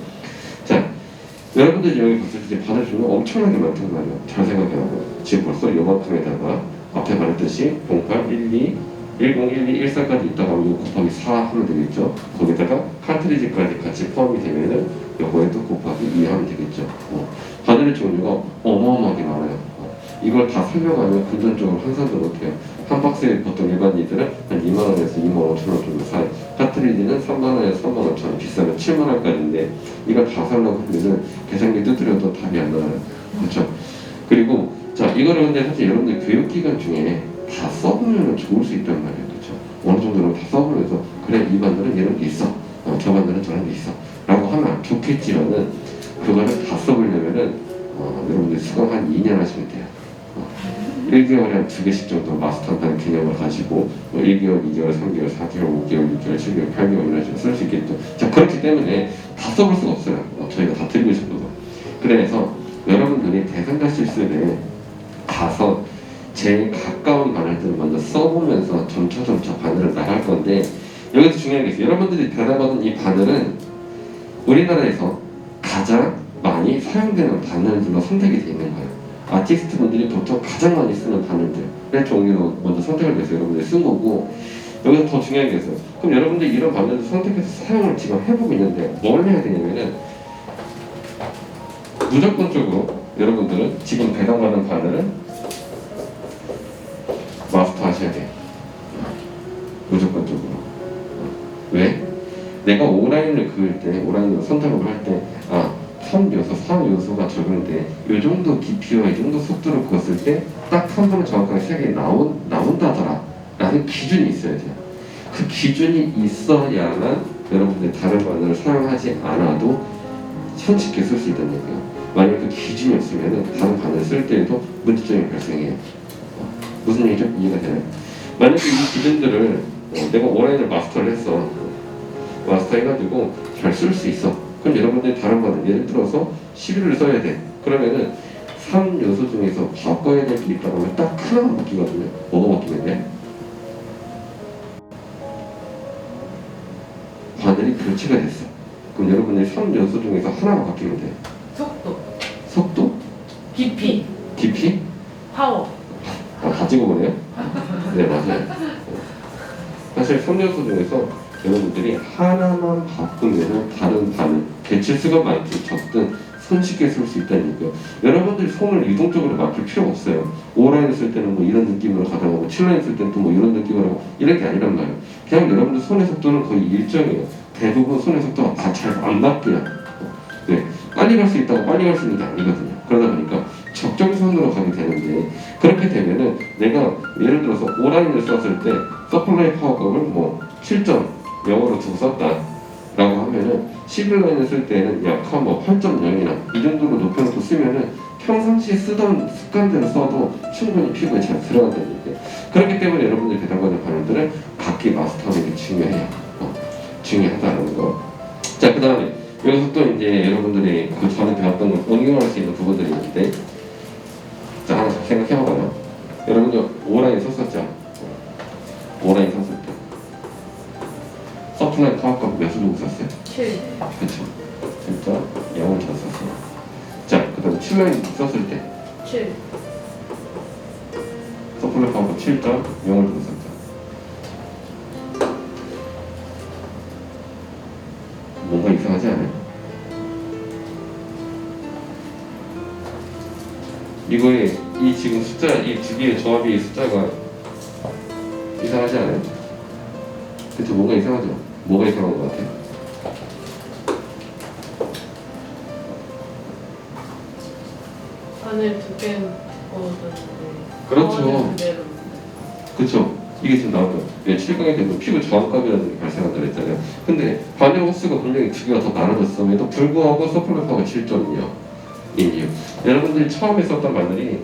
자 여러분들이 여기 봤을 때 바늘 종류 엄청나게 많단 말이에요. 잘 생각해보고 지금 벌써 요만큼에다가 앞에 말했듯이 08, 12, 10, 12, 14까지 있다가 이거 곱하기 4 하면 되겠죠. 거기다가 카트리지까지 같이 포함이 되면은 요거에 또 곱하기 2 하면 되겠죠. 바늘의 종류가 어마어마하게 많아요. 이걸 다 설명하면 금전적으로 환산도 못해요. 한 박스에 보통 일반인들은 한 2만원에서 25,000원 정도 사요. 카트리지는 3만원에서 35,000원, 비싸면 7만원까지인데 이걸 다 살려고 하면은 계산기 두드려도 답이 안 나와요. 그렇죠? 그리고 자 이거를 근데 사실 여러분들 교육기간 중에 다 써보면 좋을 수 있단 말이에요. 그렇죠? 어느 정도는 다 써보면서 그래 이 바늘은 이런 게 있어. 저 바늘은 저런 게 있어. 라고 하면 좋겠지만은 그거를 다 써보려면은 여러분들 수강 한 2년 하시면 돼요. 1개월에 한 2개씩 정도 마스터한다는 개념을 가지고 1개월, 2개월, 3개월, 4개월, 5개월, 6개월, 7개월, 8개월 이런 식으로 쓸 수 있겠죠. 자, 그렇기 때문에 다 써볼 수가 없어요. 저희가 다 드리고 싶은 거. 그래서 여러분들이 대상자 실습에 가서 제일 가까운 바늘들을 먼저 써보면서 점차 바늘을 나갈 건데 여기서 중요한 게 있어요. 여러분들이 배달받은 이 바늘은 우리나라에서 가장 많이 사용되는 바늘들로 선택이 되어 있는 거예요. 아티스트 분들이 보통 가장 많이 쓰는 바늘들의 종류로 먼저 선택을 해서 여러분들이 쓴 거고 여기서 더 중요한 게 있어요. 그럼 여러분들이 이런 바늘을 선택해서 사용을 지금 해보고 있는데 뭘 해야 되냐면은 무조건적으로 여러분들은 지금 배당받은 바늘은 마스터 하셔야 돼요. 무조건적으로. 왜? 내가 오라인을 그을 때, 오라인으로 선택을 할 때, 3요소, 4요소가 적은데 이 정도 깊이와 이 정도 속도로 그었을 때 딱 한 번은 정확하게 색이 나온다더라 라는 기준이 있어야 돼요. 그 기준이 있어야만 여러분들 다른 바늘을 사용하지 않아도 손쉽게 쓸 수 있다는 얘기예요. 만약 그 기준이 없으면 다른 바늘 쓸 때에도 문제점이 발생해요. 무슨 얘기죠? 이해가 되나요? 만약에 이 기준들을 내가 오라인을 마스터를 했어. 마스터 해가지고 잘 쓸 수 있어. 그럼 여러분들이 다른 바늘 예를 들어서 11을 써야 돼. 그러면은 3요소 중에서 바꿔야 될 게 있다고 하면 딱 하나만 바뀌거든요. 뭐가 바뀌면 돼? 바늘이 교체가 됐어. 그럼 여러분들이 3요소 중에서 하나가 바뀌면 돼. 속도, 속도? 깊이, 깊이? 파워. 다 찍어보네요? 네, 맞아요. 사실 3요소 중에서 여러분들이 하나만 바꾸면 다른 바늘, 개체수가 많든 적든 손쉽게 쓸 수 있다는 얘기예요. 여러분들이 손을 유동적으로 맡길 필요가 없어요. 5라인 쓸 때는 뭐 이런 느낌으로 가다가 뭐 7라인 쓸 때는 또 뭐 이런 느낌으로 하고 이런 게 아니란 말이에요. 그냥 여러분들 손의 속도는 거의 일정해요. 대부분 손의 속도가 다 잘 안 바뀌어요. 네, 빨리 갈 수 있다고 빨리 갈 수 있는 게 아니거든요. 그러다 보니까 적정선으로 가게 되는데 그렇게 되면은 내가 예를 들어서 5라인을 썼을 때 서플라이 파워값을 뭐 7.0으로 두고 썼다 라고 하면은 11라인을 쓸 때는 약 한 뭐 8.0이나 이 정도로 높여놓고 쓰면은 평상시에 쓰던 습관대로 써도 충분히 피부에 잘 들어간다는 얘기예요. 그렇기 때문에 여러분들이 배당받는 바늘들은 각기 마스터하는 게 중요해요. 중요하다는 거. 자, 그 다음에 여기서 또 이제 여러분들이 그 전에 배웠던 걸 응용할 수 있는 부분들이 있는데 자, 하나 생각해봐봐요. 여러분들 5라인 썼었죠? 5라인 썼을 때 서플라이 파워값 몇을 두고 썼어요? 7. 그쵸. 진짜 0을 잘 썼어요. 자, 그 다음에 7라인 썼을 때 7. 서플라이 파워값 7.0을 두고 썼죠. 뭔가 이상하지 않아요? 이거에 이 지금 숫자, 이 두 개의 조합이 숫자가 이상하지 않아요? 그쵸, 뭔가 이상하죠? 뭐가 이상한 것 같아요? 바늘 두 개는 두꺼워졌는데. 그렇죠. 그쵸? 이게 지금 나왔죠? 7강에 되면 피부 저항값이라는 게 발생한다고 했잖아요. 근데 바늘 호수가 분명히 두 개가 더 나눠졌음에도 불구하고 서플라이 파워가 7.0인 이유. 여러분들이 처음에 썼던 바늘이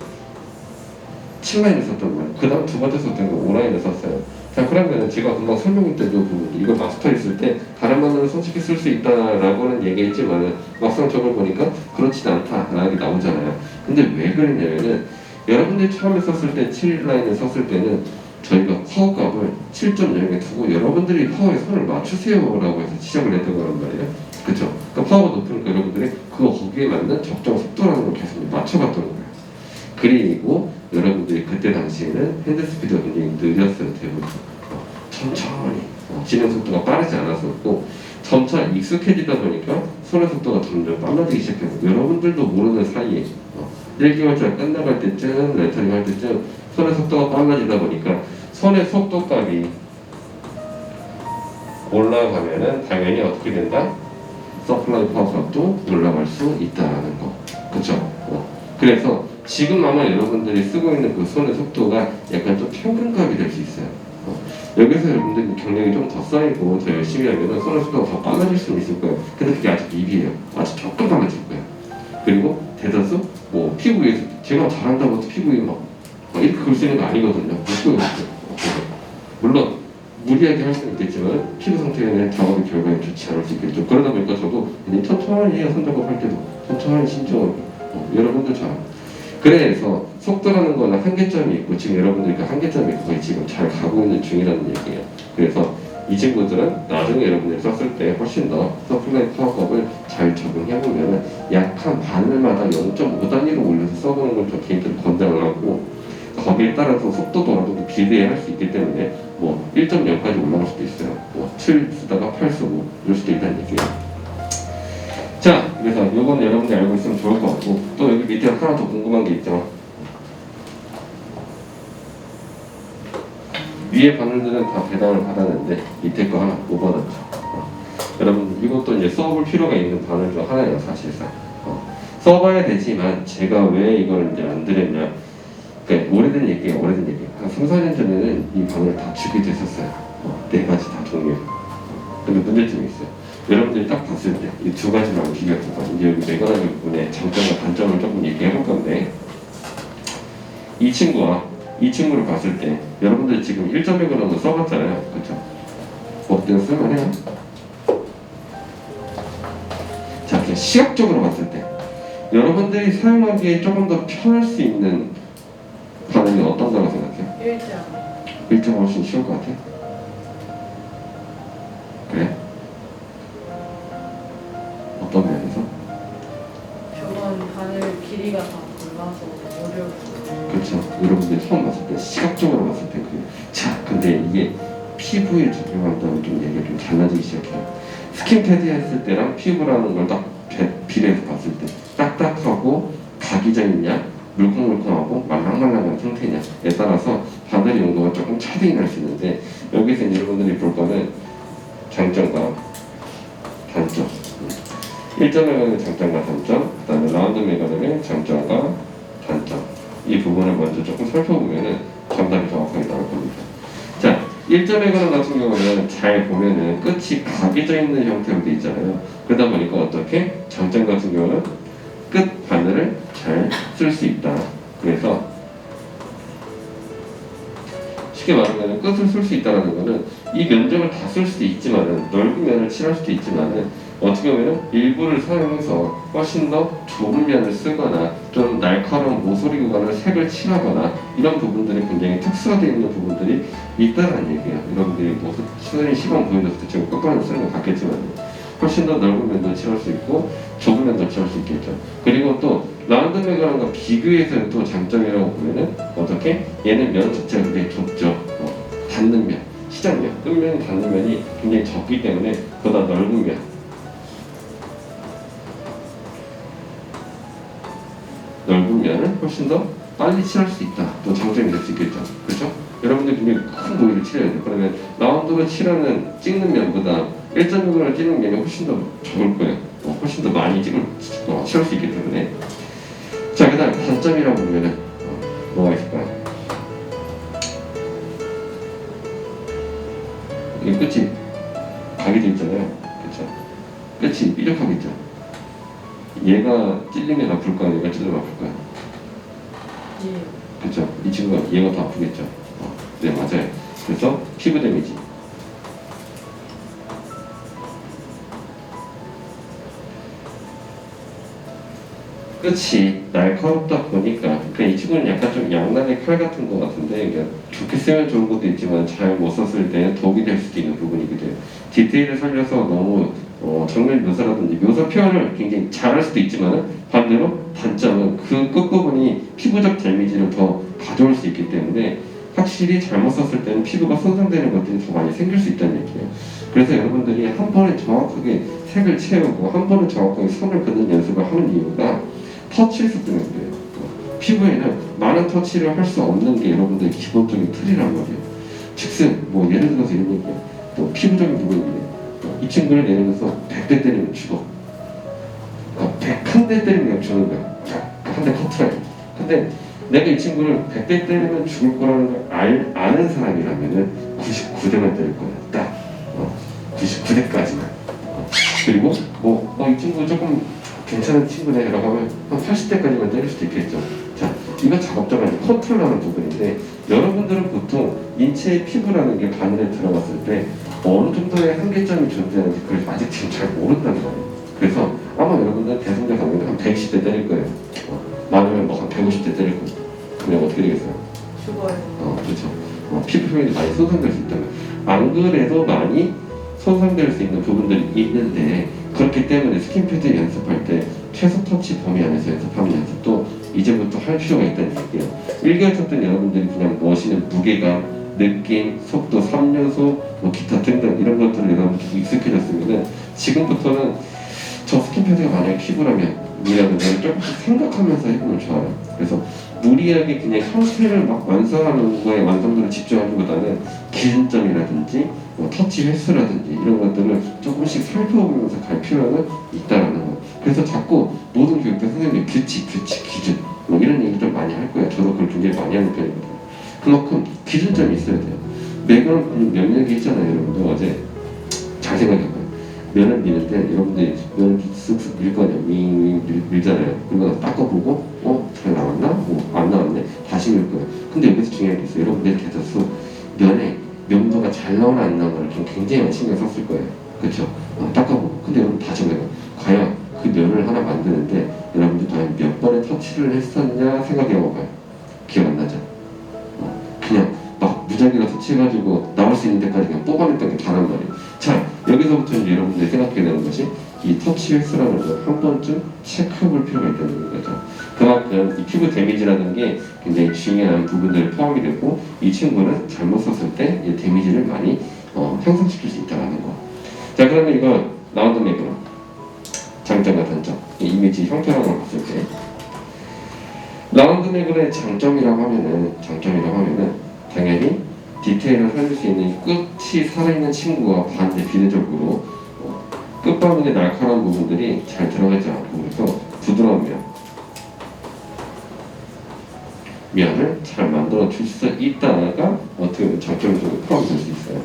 7라인을 썼던 거예요. 그 다음 두 번째 썼던 거 5라인을 썼어요. 자, 그러면 제가 금방 설명했던 이 부분, 이걸 마스터했을 때 다른 바늘을 손쉽게 쓸 수 있다라고는 얘기했지만 막상 저걸 보니까 그렇진 않다라는 게 나오잖아요. 근데 왜 그랬냐면은 여러분들이 처음에 썼을 때 7라인을 썼을 때는 저희가 파워값을 7.0에 두고 여러분들이 파워에 선을 맞추세요라고 해서 시작을 했던 거란 말이에요. 그쵸? 그러니까 파워가 높으니까 여러분들이 거기에 맞는 적정 속도라는 걸 계속 맞춰갔던 거예요. 그리고 여러분들이 그때 당시에는 핸드 스피드가 굉장히 느렸어요. 대부분 천천히 진행 속도가 빠르지 않았었고 점차 익숙해지다 보니까 손의 속도가 점점 빨라지기 시작해요. 여러분들도 모르는 사이에 1개월째 끝나갈 때쯤 레터링 할 때쯤 손의 속도가 빨라지다 보니까 손의 속도값이 올라가면은 당연히 어떻게 된다? 서플라이 파워값도 올라갈 수 있다라는 거. 그쵸? 그래서 지금 아마 여러분들이 쓰고 있는 그 손의 속도가 약간 좀 평균값이 될 수 있어요. 여기서 여러분들이 경력이 좀 더 쌓이고 더 열심히 하면 손의 속도가 더 빨라질 수는 있을 거예요. 근데 그게 아직 미비해요. 아직 조금 빨라질 거예요. 그리고 대다수 뭐 피부 위에서 제가 잘한다고 해서 피부 위에 막 이렇게 글 수 있는 거 아니거든요. 못 보여줬어요. 물론 무리하게 할 수는 있겠지만 피부 상태에는 작업의 결과에 좋지 않을 수 있겠죠. 그러다 보니까 저도 그냥 천천히 해요. 손작업 할 때도 천천히 신중하게 여러분들 잘 그래서 속도라는 거는 한계점이 있고 지금 여러분들이 그 한계점이 거의 지금 잘 가고 있는 중이라는 얘기예요. 그래서 이 친구들은 나중에 여러분들이 썼을 때 훨씬 더 서플라이 파워법을 잘 적용해보면 약 한 바늘마다 0.5 단위로 올려서 써보는 걸 저 개인적으로 권장을 하고 거기에 따라서 속도도 어느 정도 비례할 수 있기 때문에 뭐 1.0까지 올라갈 수도 있어요. 뭐 7 쓰다가 8 쓰고 이럴 수도 있다는 얘기예요. 자, 그래서 이건 여러분들이 알고 있으면 좋을 것 같고 또 여기 밑에 하나 더 궁금한 게 있죠. 위에 바늘들은 다 배당을 받았는데 밑에 거 하나 못 받았죠. 여러분 이것도 이제 써볼 필요가 있는 바늘 중 하나예요, 사실상. 써봐야 되지만 제가 왜 이걸 이제 안 드렸냐. 그러니까 오래된 얘기예요. 한 3, 4년 전에는 이 바늘을 다 주기도 했었어요. 4가지 다 종류. 근데 문제점이 있어요. 여러분들이 딱 봤을 때 이 두 가지랑 비교해서 이제 여기 매거나기 부분의 장점과 단점을 조금 얘기해 볼 건데 이 친구와 이 친구를 봤을 때 여러분들 지금 1.1g도 써봤잖아요. 그렇죠? 어때요? 쓸만해요? 자, 그냥 시각적으로 봤을 때 여러분들이 사용하기에 조금 더 편할 수 있는 반응이 어떤 거라고 생각해요? 일자. 일자가 훨씬 쉬울 것 같아요? 그래? 어떤 면에서? 저건 바늘 길이가 다 골라서 어려워. 그렇죠. 여러분들이 처음 봤을 때 시각적으로 봤을 때 그래요. 자, 근데 이게 피부에 적용한다면 좀 얘기가 좀 달라지기 시작해요. 스킨패드 했을 때랑 피부라는 걸 딱 비례해서 봤을 때 딱딱하고 각이 져 있냐 물컹물컹하고 말랑말랑한 상태냐에 따라서 바늘 용도가 조금 차등이 날 수 있는데 여기서 이제 여러분들이 볼 거는 장점과 단점 1.1g의 장점과 단점 그 다음에 라운드 메가즘의 장점과 단점 이 부분을 먼저 조금 살펴보면 정답이 정확하게 나올 겁니다. 자, 1.1g 같은 경우는 잘 보면은 끝이 각이져 있는 형태로 되어 있잖아요. 그러다 보니까 어떻게 장점 같은 경우는 끝 바늘을 잘 쓸 수 있다. 그래서 쉽게 말하면 끝을 쓸 수 있다는 거는 이 면적을 다 쓸 수도 있지만은 넓은 면을 칠할 수도 있지만은 어떻게 보면 일부를 사용해서 훨씬 더 좁은 면을 쓰거나 좀 날카로운 모서리 구간을 색을 칠하거나 이런 부분들이 굉장히 특수화 되어 있는 부분들이 있다는 얘기예요. 여러분들이 뭐 수련이 시간 보여줬을 때 지금 끝판을 쓰는 것 같겠지만 훨씬 더 넓은 면도 칠할 수 있고 좁은 면도 칠할 수 있겠죠. 그리고 또 라운드 메가랑과 비교해서 또 장점이라고 보면은 어떻게 얘는 면 자체가 굉장히 좁죠. 닿는 면, 시작면, 끝면이 닿는 면이 굉장히 적기 때문에 보다 넓은 면 넓은 면을 훨씬 더 빨리 칠할 수 있다. 또 장점이 될 수 있겠죠. 그렇죠? 여러분들 굉장히 큰 부위를 칠해야 돼요. 그러면 라운드로 칠하는 찍는 면보다 1.6으로 찍는 면이 훨씬 더 적을 거예요. 훨씬 더 많이 칠할 수 있기 때문에. 자, 그 다음 단점이라고 보면은 뭐가 있을까요? 이 끝이 각이 돼 있잖아요. 그렇죠? 끝이 삐죽하겠죠. 얘가 찔리면 아플까요? 얘가 찔리면 아플까요? 예. 그렇죠. 이 친구가 얘가 더 아프겠죠. 네, 맞아요. 그래서 피부 데미지. 끝이 날카롭다 보니까 그러니까 이 친구는 약간 좀 양날의 칼 같은 것 같은데 그러니까 좋게 쓰면 좋은 것도 있지만 잘 못 썼을 때 독이 될 수도 있는 부분이기도 해요. 디테일을 살려서 너무 정면 묘사라든지 묘사 표현을 굉장히 잘할 수도 있지만 반대로 단점은 그 끝부분이 피부적 데미지를 더 가져올 수 있기 때문에 확실히 잘못 썼을 때는 피부가 손상되는 것들이 더 많이 생길 수 있다는 얘기예요. 그래서 여러분들이 한 번에 정확하게 색을 채우고 한 번에 정확하게 선을 긋는 연습을 하는 이유가 터치에서 뜨는 거예요. 피부에는 많은 터치를 할 수 없는 게 여러분들의 기본적인 틀이란 말이에요. 즉슨 뭐 예를 들어서 이런 얘기예요. 뭐 피부적인 부분인데 이 친구를 예를 들어서 100대 때리면 죽어. 101대 때리면 그냥 죽는 거야. 한 대 커트라인. 근데 내가 이 친구를 100대 때리면 죽을 거라는 걸 아는 사람이라면은 99대만 때릴 거야. 딱 99대까지만. 그리고 이 친구 조금 괜찮은 친구네라고 하면 한 80대까지만 때릴 수도 있겠죠. 자, 이거 작업자가 컨트롤하는 부분인데 여러분들은 보통 인체의 피부라는 게 바늘에 들어갔을 때 어느 정도의 한계점이 존재하는지 그걸 아직 지금 잘 모른다는 거예요. 그래서 아마 여러분들 대성자 가면 한 120대 때릴 거예요. 많으면 뭐 한 150대 때릴 거예요. 그러면 어떻게 되겠어요? 죽어요. 그렇죠. 피부 표면이 많이 손상될 수 있다면 안 그래도 많이 손상될 수 있는 부분들이 있는데 그렇기 때문에 스킨패드 연습할 때 최소 터치 범위 안에서 연습하는 연습도 이제부터 할 필요가 있다는 얘기예요. 1개월 쳤던 여러분들이 그냥 무엇이든 무게감, 느낌, 속도, 3요소, 뭐 기타 등등 이런 것들을 여러분들 익숙해졌으면 지금부터는 저 스킨패드가 만약에 피부라면 이라는 걸 조금씩 생각하면서 해보면 좋아요. 그래서 무리하게 그냥 형태를 막 완성하는 거에 완성도를 집중하기보다는 기준점이라든지 뭐 터치 횟수라든지 이런 것들을 조금씩 살펴보면서 갈 필요는 있다라는 거. 그래서 자꾸 모든 교육대 선생님이 규칙, 기준 뭐 이런 얘기 좀 많이 할 거예요. 저도 그걸 굉장히 많이 하는 편이거든요. 그만큼 기준점이 있어야 돼요. 매번 면역이 했잖아요. 여러분들 어제 잘 생각해봐요. 면을 미는데 여러분들이 면을 쓱쓱 밀 거냐 밀잖아요. 그러고 닦아보고 잘 나왔나? 뭐 안 나왔네? 다시 밀 거예요. 근데 여기서 중요한 게 있어요. 여러분들 대다수 면에 명도가 잘 나오나 안 나오나 굉장히 많이 신경 썼을 거예요. 그렇죠? 닦아보고 근데 여러분 다 정해요. 과연 그 면을 하나 만드는데 여러분들 과연 몇 번의 터치를 했었냐 생각해봐봐요. 기억 안 나죠? 그냥 막 무작위로 터치해가지고 나올 수 있는 데까지 그냥 뽑아냈던 게 다란 말이에요. 자, 여기서부터 이제 여러분들이 생각해야 되는 것이 이 터치 횟수라는 걸 한 번쯤 체크해볼 필요가 있다는 거죠. 그만큼 이 피부 데미지라는 게 굉장히 중요한 부분들이 포함이 되고 이 친구는 잘못 썼을 때 이 데미지를 많이 형성시킬 수 있다는 거. 자, 그러면 이거 라운드 매그로 장점과 단점, 이 이미지 형태라고 봤을 때 라운드 매그의 장점이라고 하면은 당연히 디테일을 살릴 수 있는 끝이 살아있는 친구와 반대 비례적으로 끝부분의 날카로운 부분들이 잘 들어가지 않고 그래서 부드러운 면을 잘 만들어 줄 수 있다가 어떻게 보면 장점이 좀 포함될 수 있어요.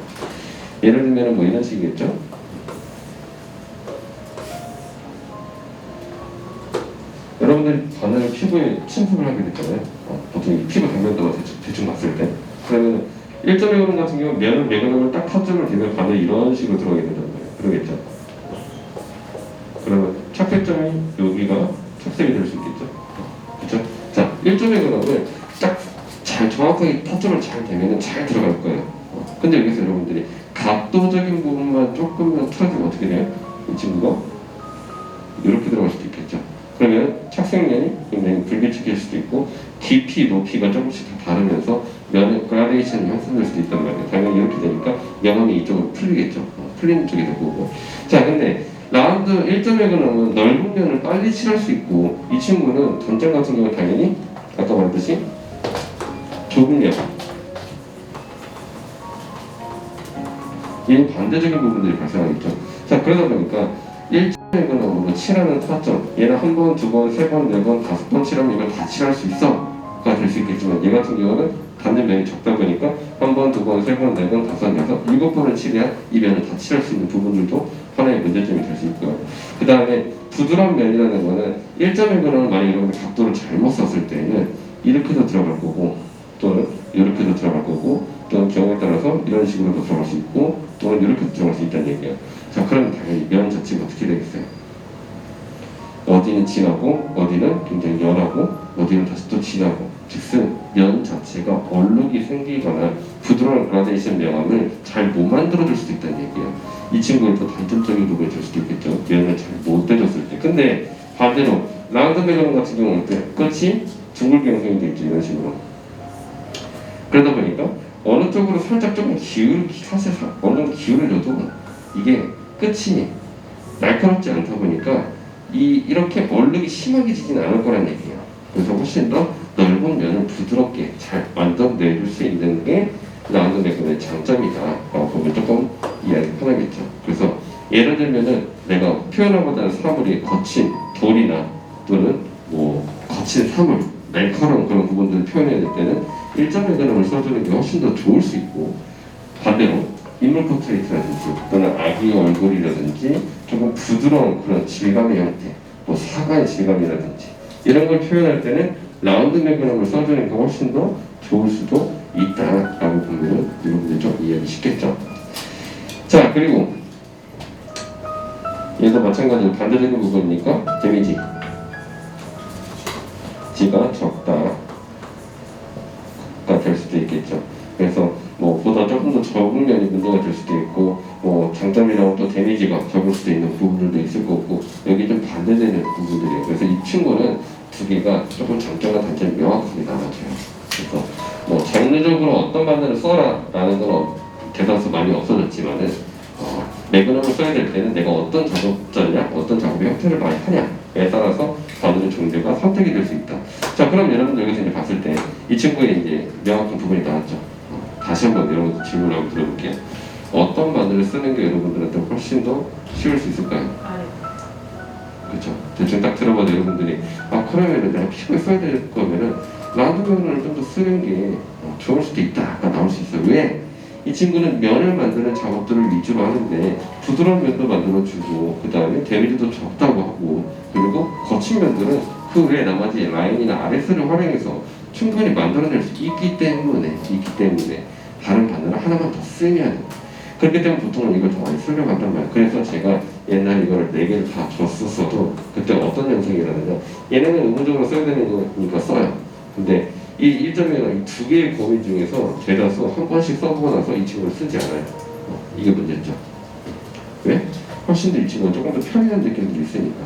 예를 들면 뭐 이런 식이겠죠? 여러분들이 바늘 피부에 침습을 하게 됐잖아요. 보통 이 피부 단면도가 대충 봤을 때 그러면 1.1g 같은 경우 면을 매그넘을 딱 타점을 대면 바늘이 이런 식으로 들어가게 된단 말이에요. 그러겠죠? 그러면 착색점이 여기가 착색이 될 수 있겠죠? 그렇죠? 자, 1.1g을 딱 잘 정확하게 타점을 잘 대면 잘 들어갈 거예요. 근데 여기서 여러분들이 각도적인 부분만 조금만 틀어지면 어떻게 돼요? 이 친구가 이렇게 들어갈 수도 있겠죠. 그러면 착색면이 굉장히 불규칙할 수도 있고 깊이, 높이가 조금씩 다 다르면서 면의 그라데이션이 형성될 수도 있단 말이에요. 당연히 이렇게 되니까 명암이 이쪽으로 풀리겠죠. 풀리는 쪽이 될 거고. 자, 근데 라운드 1.1g은 넓은 면을 빨리 칠할 수 있고 이 친구는 전장 같은 경우는 당연히 아까 말했듯이 좁은 면 이 반대적인 부분들이 발생하겠죠. 자, 그러다 보니까 1.1g으로 칠하는 타점 얘는 한 번, 두 번, 세 번, 네 번, 다섯 번 칠하면 이걸 다 칠할 수 있어가 될 수 있겠지만 얘 같은 경우는 닿는 면이 적다 보니까 한 번, 두 번, 세 번, 네 번, 다섯, 여섯, 일곱 번을 칠해야 이 면을 다 칠할 수 있는 부분들도 하나의 문제점이 될 수 있고요. 그 다음에 부드러운 면이라는 거는 1.1g을 만약에 여러분들 각도를 잘못 썼을 때는 이렇게도 들어갈 거고 또는 이렇게도 들어갈 거고 또는 경우에 따라서 이런 식으로도 들어갈 수 있고 또는 이렇게도 들어갈 수 있다는 얘기예요. 자, 그러면 당연히 면 자체가 어떻게 되겠어요? 어디는 진하고 어디는 굉장히 연하고 어디는 다시 또 진하고 즉슨 면 자체가 얼룩이 생기거나 부드러운 그라데이션 명암을 잘 못 만들어줄 수도 있다는 얘기예요. 이 친구의 또 단점적인 부분이 될 수도 있겠죠. 면을 잘 못 대줬을 때. 근데 반대로 라운드 매그넘 같은 경우는 끝이 둥글게 형성이 되겠죠. 이런 식으로. 그러다 보니까 어느 쪽으로 살짝 조금 사실 어느 정도 기울여줘도 이게 끝이 날카롭지 않다 보니까 이렇게 얼룩이 심하게 지진 않을 거란 얘기예요. 그래서 훨씬 더 넓은 면을 부드럽게 잘 만들어내줄 수 있는 게 라운드 매그넘의 장점이다라고 보면 조금 이해하기 편하겠죠. 그래서 예를 들면은 내가 표현하고자 사물이 거친 돌이나 또는 뭐 거친 사물, 날카로운 그런 부분들을 표현해야 될 때는 1.1g을 써주는 게 훨씬 더 좋을 수 있고 반대로 인물 포트레이트라든지 또는 아기 얼굴이라든지 조금 부드러운 그런 질감의 형태 뭐 사과의 질감이라든지 이런 걸 표현할 때는 라운드 매그넘을 써주는 게 훨씬 더 좋을 수도 있다라고 보면 여러분들 좀 이해하기 쉽겠죠. 자, 그리고 얘도 마찬가지로 반대되는 부분이니까 데미지가 적다가 될 수도 있겠죠. 그래서 뭐 보다 조금 더 적은 면이 문제가 될 수도 있고 뭐 장점이라고 또 데미지가 적을 수도 있는 부분들도 있을 거고 여기 좀 반대되는 부분들이에요. 그래서 이 친구는 두 개가 조금 장점과 단점이 명확하게 나눠져요. 그래서 뭐 장르적으로 어떤 바늘을 써라 라는 건 대다수 많이 없어졌지만은 매그넘을 써야 될 때는 내가 어떤 작업자냐 어떤 작업의 형태를 많이 하냐에 따라서 바늘의 종류가 선택이 될 수 있다. 자, 그럼 여러분들 여기서 이제 봤을 때 이 친구의 이제 명확한 부분이 나왔죠. 다시 한번 여러분들 질문을 한번 드려볼게요. 어떤 바늘을 쓰는 게 여러분들한테 훨씬 더 쉬울 수 있을까요? 아니. 그렇죠. 대충 딱 들어봐도 여러분들이 그러면은 내가 피부에 써야 될 거면은 라운드 면을 좀 더 쓰는 게 좋을 수도 있다가 나올 수 있어요. 왜? 이 친구는 면을 만드는 작업들을 위주로 하는데 부드러운 면도 만들어주고 그 다음에 데미지도 적다고 하고 그리고 거친 면들은 그 외에 나머지 라인이나 RS를 활용해서 충분히 만들어낼 수 있기 때문에 다른 바늘을 하나만 더 쓰면 그렇기 때문에 보통은 이걸 더 많이 쓰려고 한단 말이에요. 그래서 제가 옛날에 이거를 4개를 다 줬었어도 그때 어떤 현상이라느냐 얘네는 의무적으로 써야 되는 거니까 써요. 근데 이 1점이나 이 두 개의 범위 중에서 대다수 한 번씩 써보고 나서 이 친구를 쓰지 않아요. 이게 문제죠. 왜? 훨씬 더 이 친구는 조금 더 편리한 느낌들이 있으니까.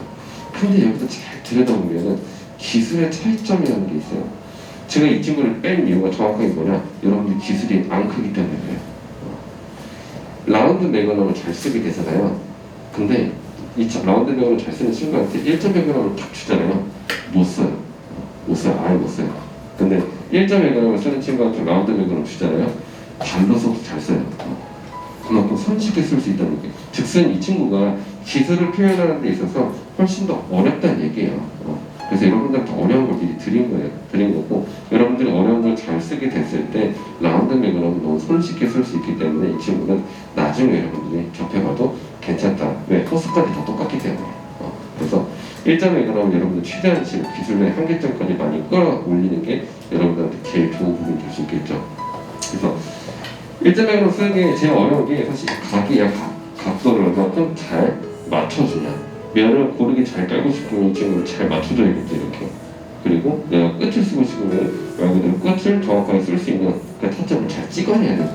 근데 여기서 잘 들여다보면은 기술의 차이점이라는 게 있어요. 제가 이 친구를 뺀 이유가 정확하게 뭐냐? 여러분들 기술이 안 크기 때문에 그래요. 라운드 매그넘을 잘 쓰게 되잖아요. 근데 이 라운드 매그넘을 잘 쓰는 친구한테 1점 매그넘을 탁 주잖아요. 못 써요. 아예 못 써요. 근데 1점 매그넘을 쓰는 친구한테 라운드 매그넘 주잖아요. 발로서도 잘 써요. 그만큼 손쉽게 쓸 수 있다는 게. 즉슨 이 친구가 기술을 표현하는 데 있어서 훨씬 더 어렵다는 얘기예요. 그래서 여러분들한테 어려운 걸 미리 드린 거고 여러분들이 어려운 걸 잘 쓰게 됐을 때 라운드 매그넘은 너무 손쉽게 쓸 수 있기 때문에 이 친구는 나중에 여러분들이 접해봐도 괜찮다. 왜? 호스까지 다 똑같기 때문에. 그래서 1점 매그넘은 여러분들 최대한 지금 기술의 한계점까지 많이 끌어올리는 게 여러분들한테 제일 좋은 부분이 될 수 있겠죠. 그래서 1점 매그넘 쓰는 게 제일 어려운 게 사실 각도를 얼마큼 잘 맞춰주냐. 면을 고르게 잘 깔고 싶으면 이 친구를 잘 맞춰줘야겠죠, 이렇게. 그리고 내가 끝을 쓰고 싶으면 말 그대로 끝을 정확하게 쓸 수 있는 그 타점을 잘 찍어내야 되고.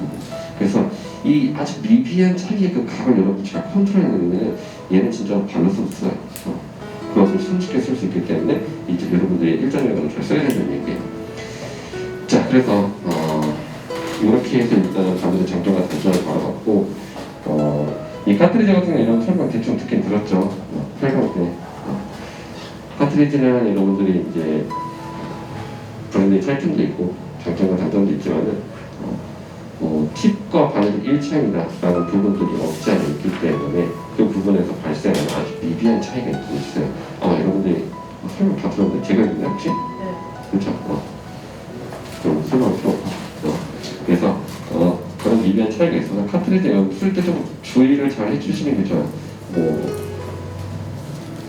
그래서 이 아주 미비한 차이의 그 각을 여러분 잘 컨트롤해내면 얘는 진짜 발로서도 써요. 그것을 손쉽게 쓸 수 있기 때문에 이제 여러분들이 1점을 잘 써야 된다는 얘기예요. 자, 그래서 이렇게 해서 일단은 바늘의 장점과 단점을 바라봤고 이 카트리지 같은 경우는 이런 설명 대충 듣긴 들었죠. 설명 때 카트리지는 여러분들이 이제 브랜드의 차이점도 있고 장점과 단점도 있지만은 팁과 바늘이 일치합니다라는 부분들이 없지 않아 있기 때문에 그 부분에서 발생하는 아주 미비한 차이가 있어요. 아마 여러분들이 설명 다 들었는데 제가 있나 혹시? 네. 그렇죠. 좀 설명 필요 없고 그래서 그런 미비한 차이가 있어서 카트리지 쓸 때 좀 주의를 잘 해주시는 게 좋아요.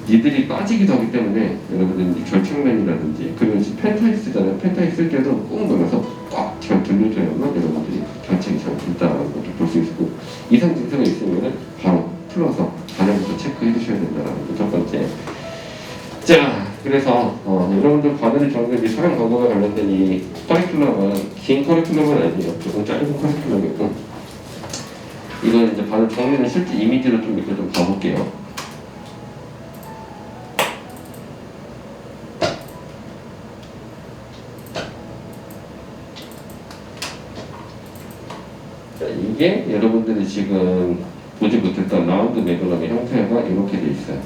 니들이 빠지기도 하기 때문에 여러분들 결착면이라든지 그리고 펜타일 쓰잖아요. 펜타일 쓸 때도 꾹 눌러서 꽉 잘 돌려줘야만 여러분들이 결착이 잘 된다는 것을 볼 수 있고 이상 증상이 있으면 바로 풀어서 반응부터 체크해 주셔야 된다는 게 첫 번째. 자, 그래서 여러분들 바늘의 정렬 및 사용 방법에 관련된 이 커리큘럼은 긴 커리큘럼은 아니에요. 조금 짧은 커리큘럼이고 이건 이제 바늘 정리는 실제 이미지로 좀 이렇게 좀 봐볼게요. 자, 이게 여러분들이 지금 보지 못했던 라운드 매그넘의 형태가 이렇게 돼 있어요.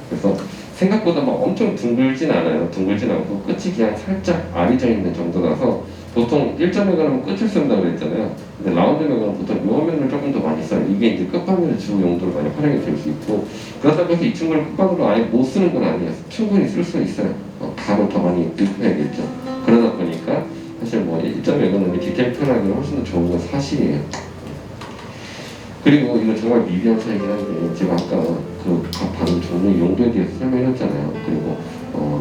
그래서 생각보다 막 엄청 둥글진 않아요. 둥글진 않고 끝이 그냥 살짝 아리져 있는 정도라서 보통 1점 매그넘은 끝을 쓴다고 그랬잖아요. 근데 라운드 매그넘은 보통 요 면을 조금 더 많이 써요. 이게 이제 끝바늘을 주 용도로 많이 활용이 될 수 있고 그렇다고 해서 이 친구를 끝바늘로 아예 못 쓰는 건 아니에요. 충분히 쓸 수 있어요. 각을 더 많이 늙혀야겠죠. 그러다 보니까 사실 뭐 1점 매그넘이 디테일 표현하기는 훨씬 더 좋은 건 사실이에요. 그리고 이거 정말 미비한 차이긴 한데 제가 아까 그 각 반응 종류 용도에 대해서 설명했잖아요. 그리고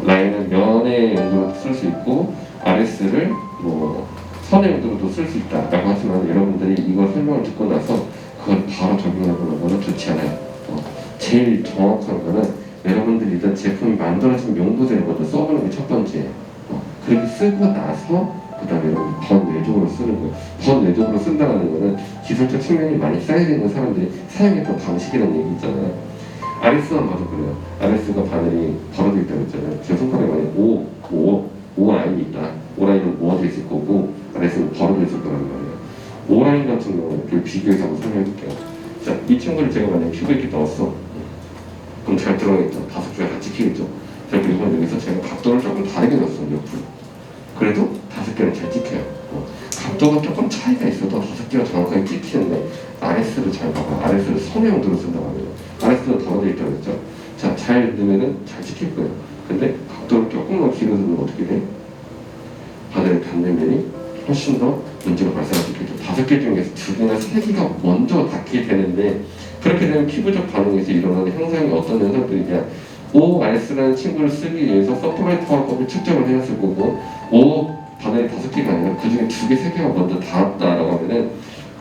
라인은 면의 용도로 쓸 수 있고 RS를 뭐 선의 용도로도 쓸 수 있다라고 하지만 여러분들이 이거 설명을 듣고 나서 그걸 바로 적용해보는 거는 좋지 않아요. 제일 정확한 거는 여러분들이 일단 제품이 만들어진 용도들을 먼저 써보는 게 첫 번째예요. 그렇게 쓰고 나서 그 다음에 여러분 번외적으로 쓰는 거예요. 번외적으로 쓴다는 거는 기술적 측면이 많이 쌓여야 되는 사람들이 사용했던 방식이라는 얘기 있잖아요. RS만 봐도 그래요. RS가 바늘이 벌어져 있다고 했잖아요. 제 손가락에 만약에 O 라인이 있다. O 라인은 모아져 있을 거고 RS는 벌어져 있을 거란 말이에요. O 라인 같은 경우는 그 비교해서 한번 설명해 줄게요. 자, 이 친구를 제가 만약에 큐브에 이렇게 넣었어. 그럼 잘 들어가겠죠. 5개가 다 찍히겠죠. 자, 그리고 여기서 제가 각도를 조금 다르게 넣었어. 옆으로. 그래도 5개는 잘 찍혀요. 각도가 조금 차이가 있어도 5개가 정확하게 찍히는데 RS를 잘 봐봐. RS를 선의 용도로 쓴다고 합니다. RS는 벌어져 있다고 했죠. 자, 잘 넣으면은 잘 찍힐 거예요. 근데 각도를 조금만 길어서 넣으면 어떻게 돼? 바늘의 단면면이 훨씬 더 문제가 발생할 수 있겠죠. 5개 중에서 2개나 3개가 먼저 닿게 되는데 그렇게 되면 피부적 반응에서 일어나는 현상이 어떤 현상들이냐. ORS라는 친구를 쓰기 위해서 서플라이 파워법을 측정을 해놨을 거고 O 바늘이 5개가 아니라 그 중에 2개, 3개가 먼저 닿았다라고 하면은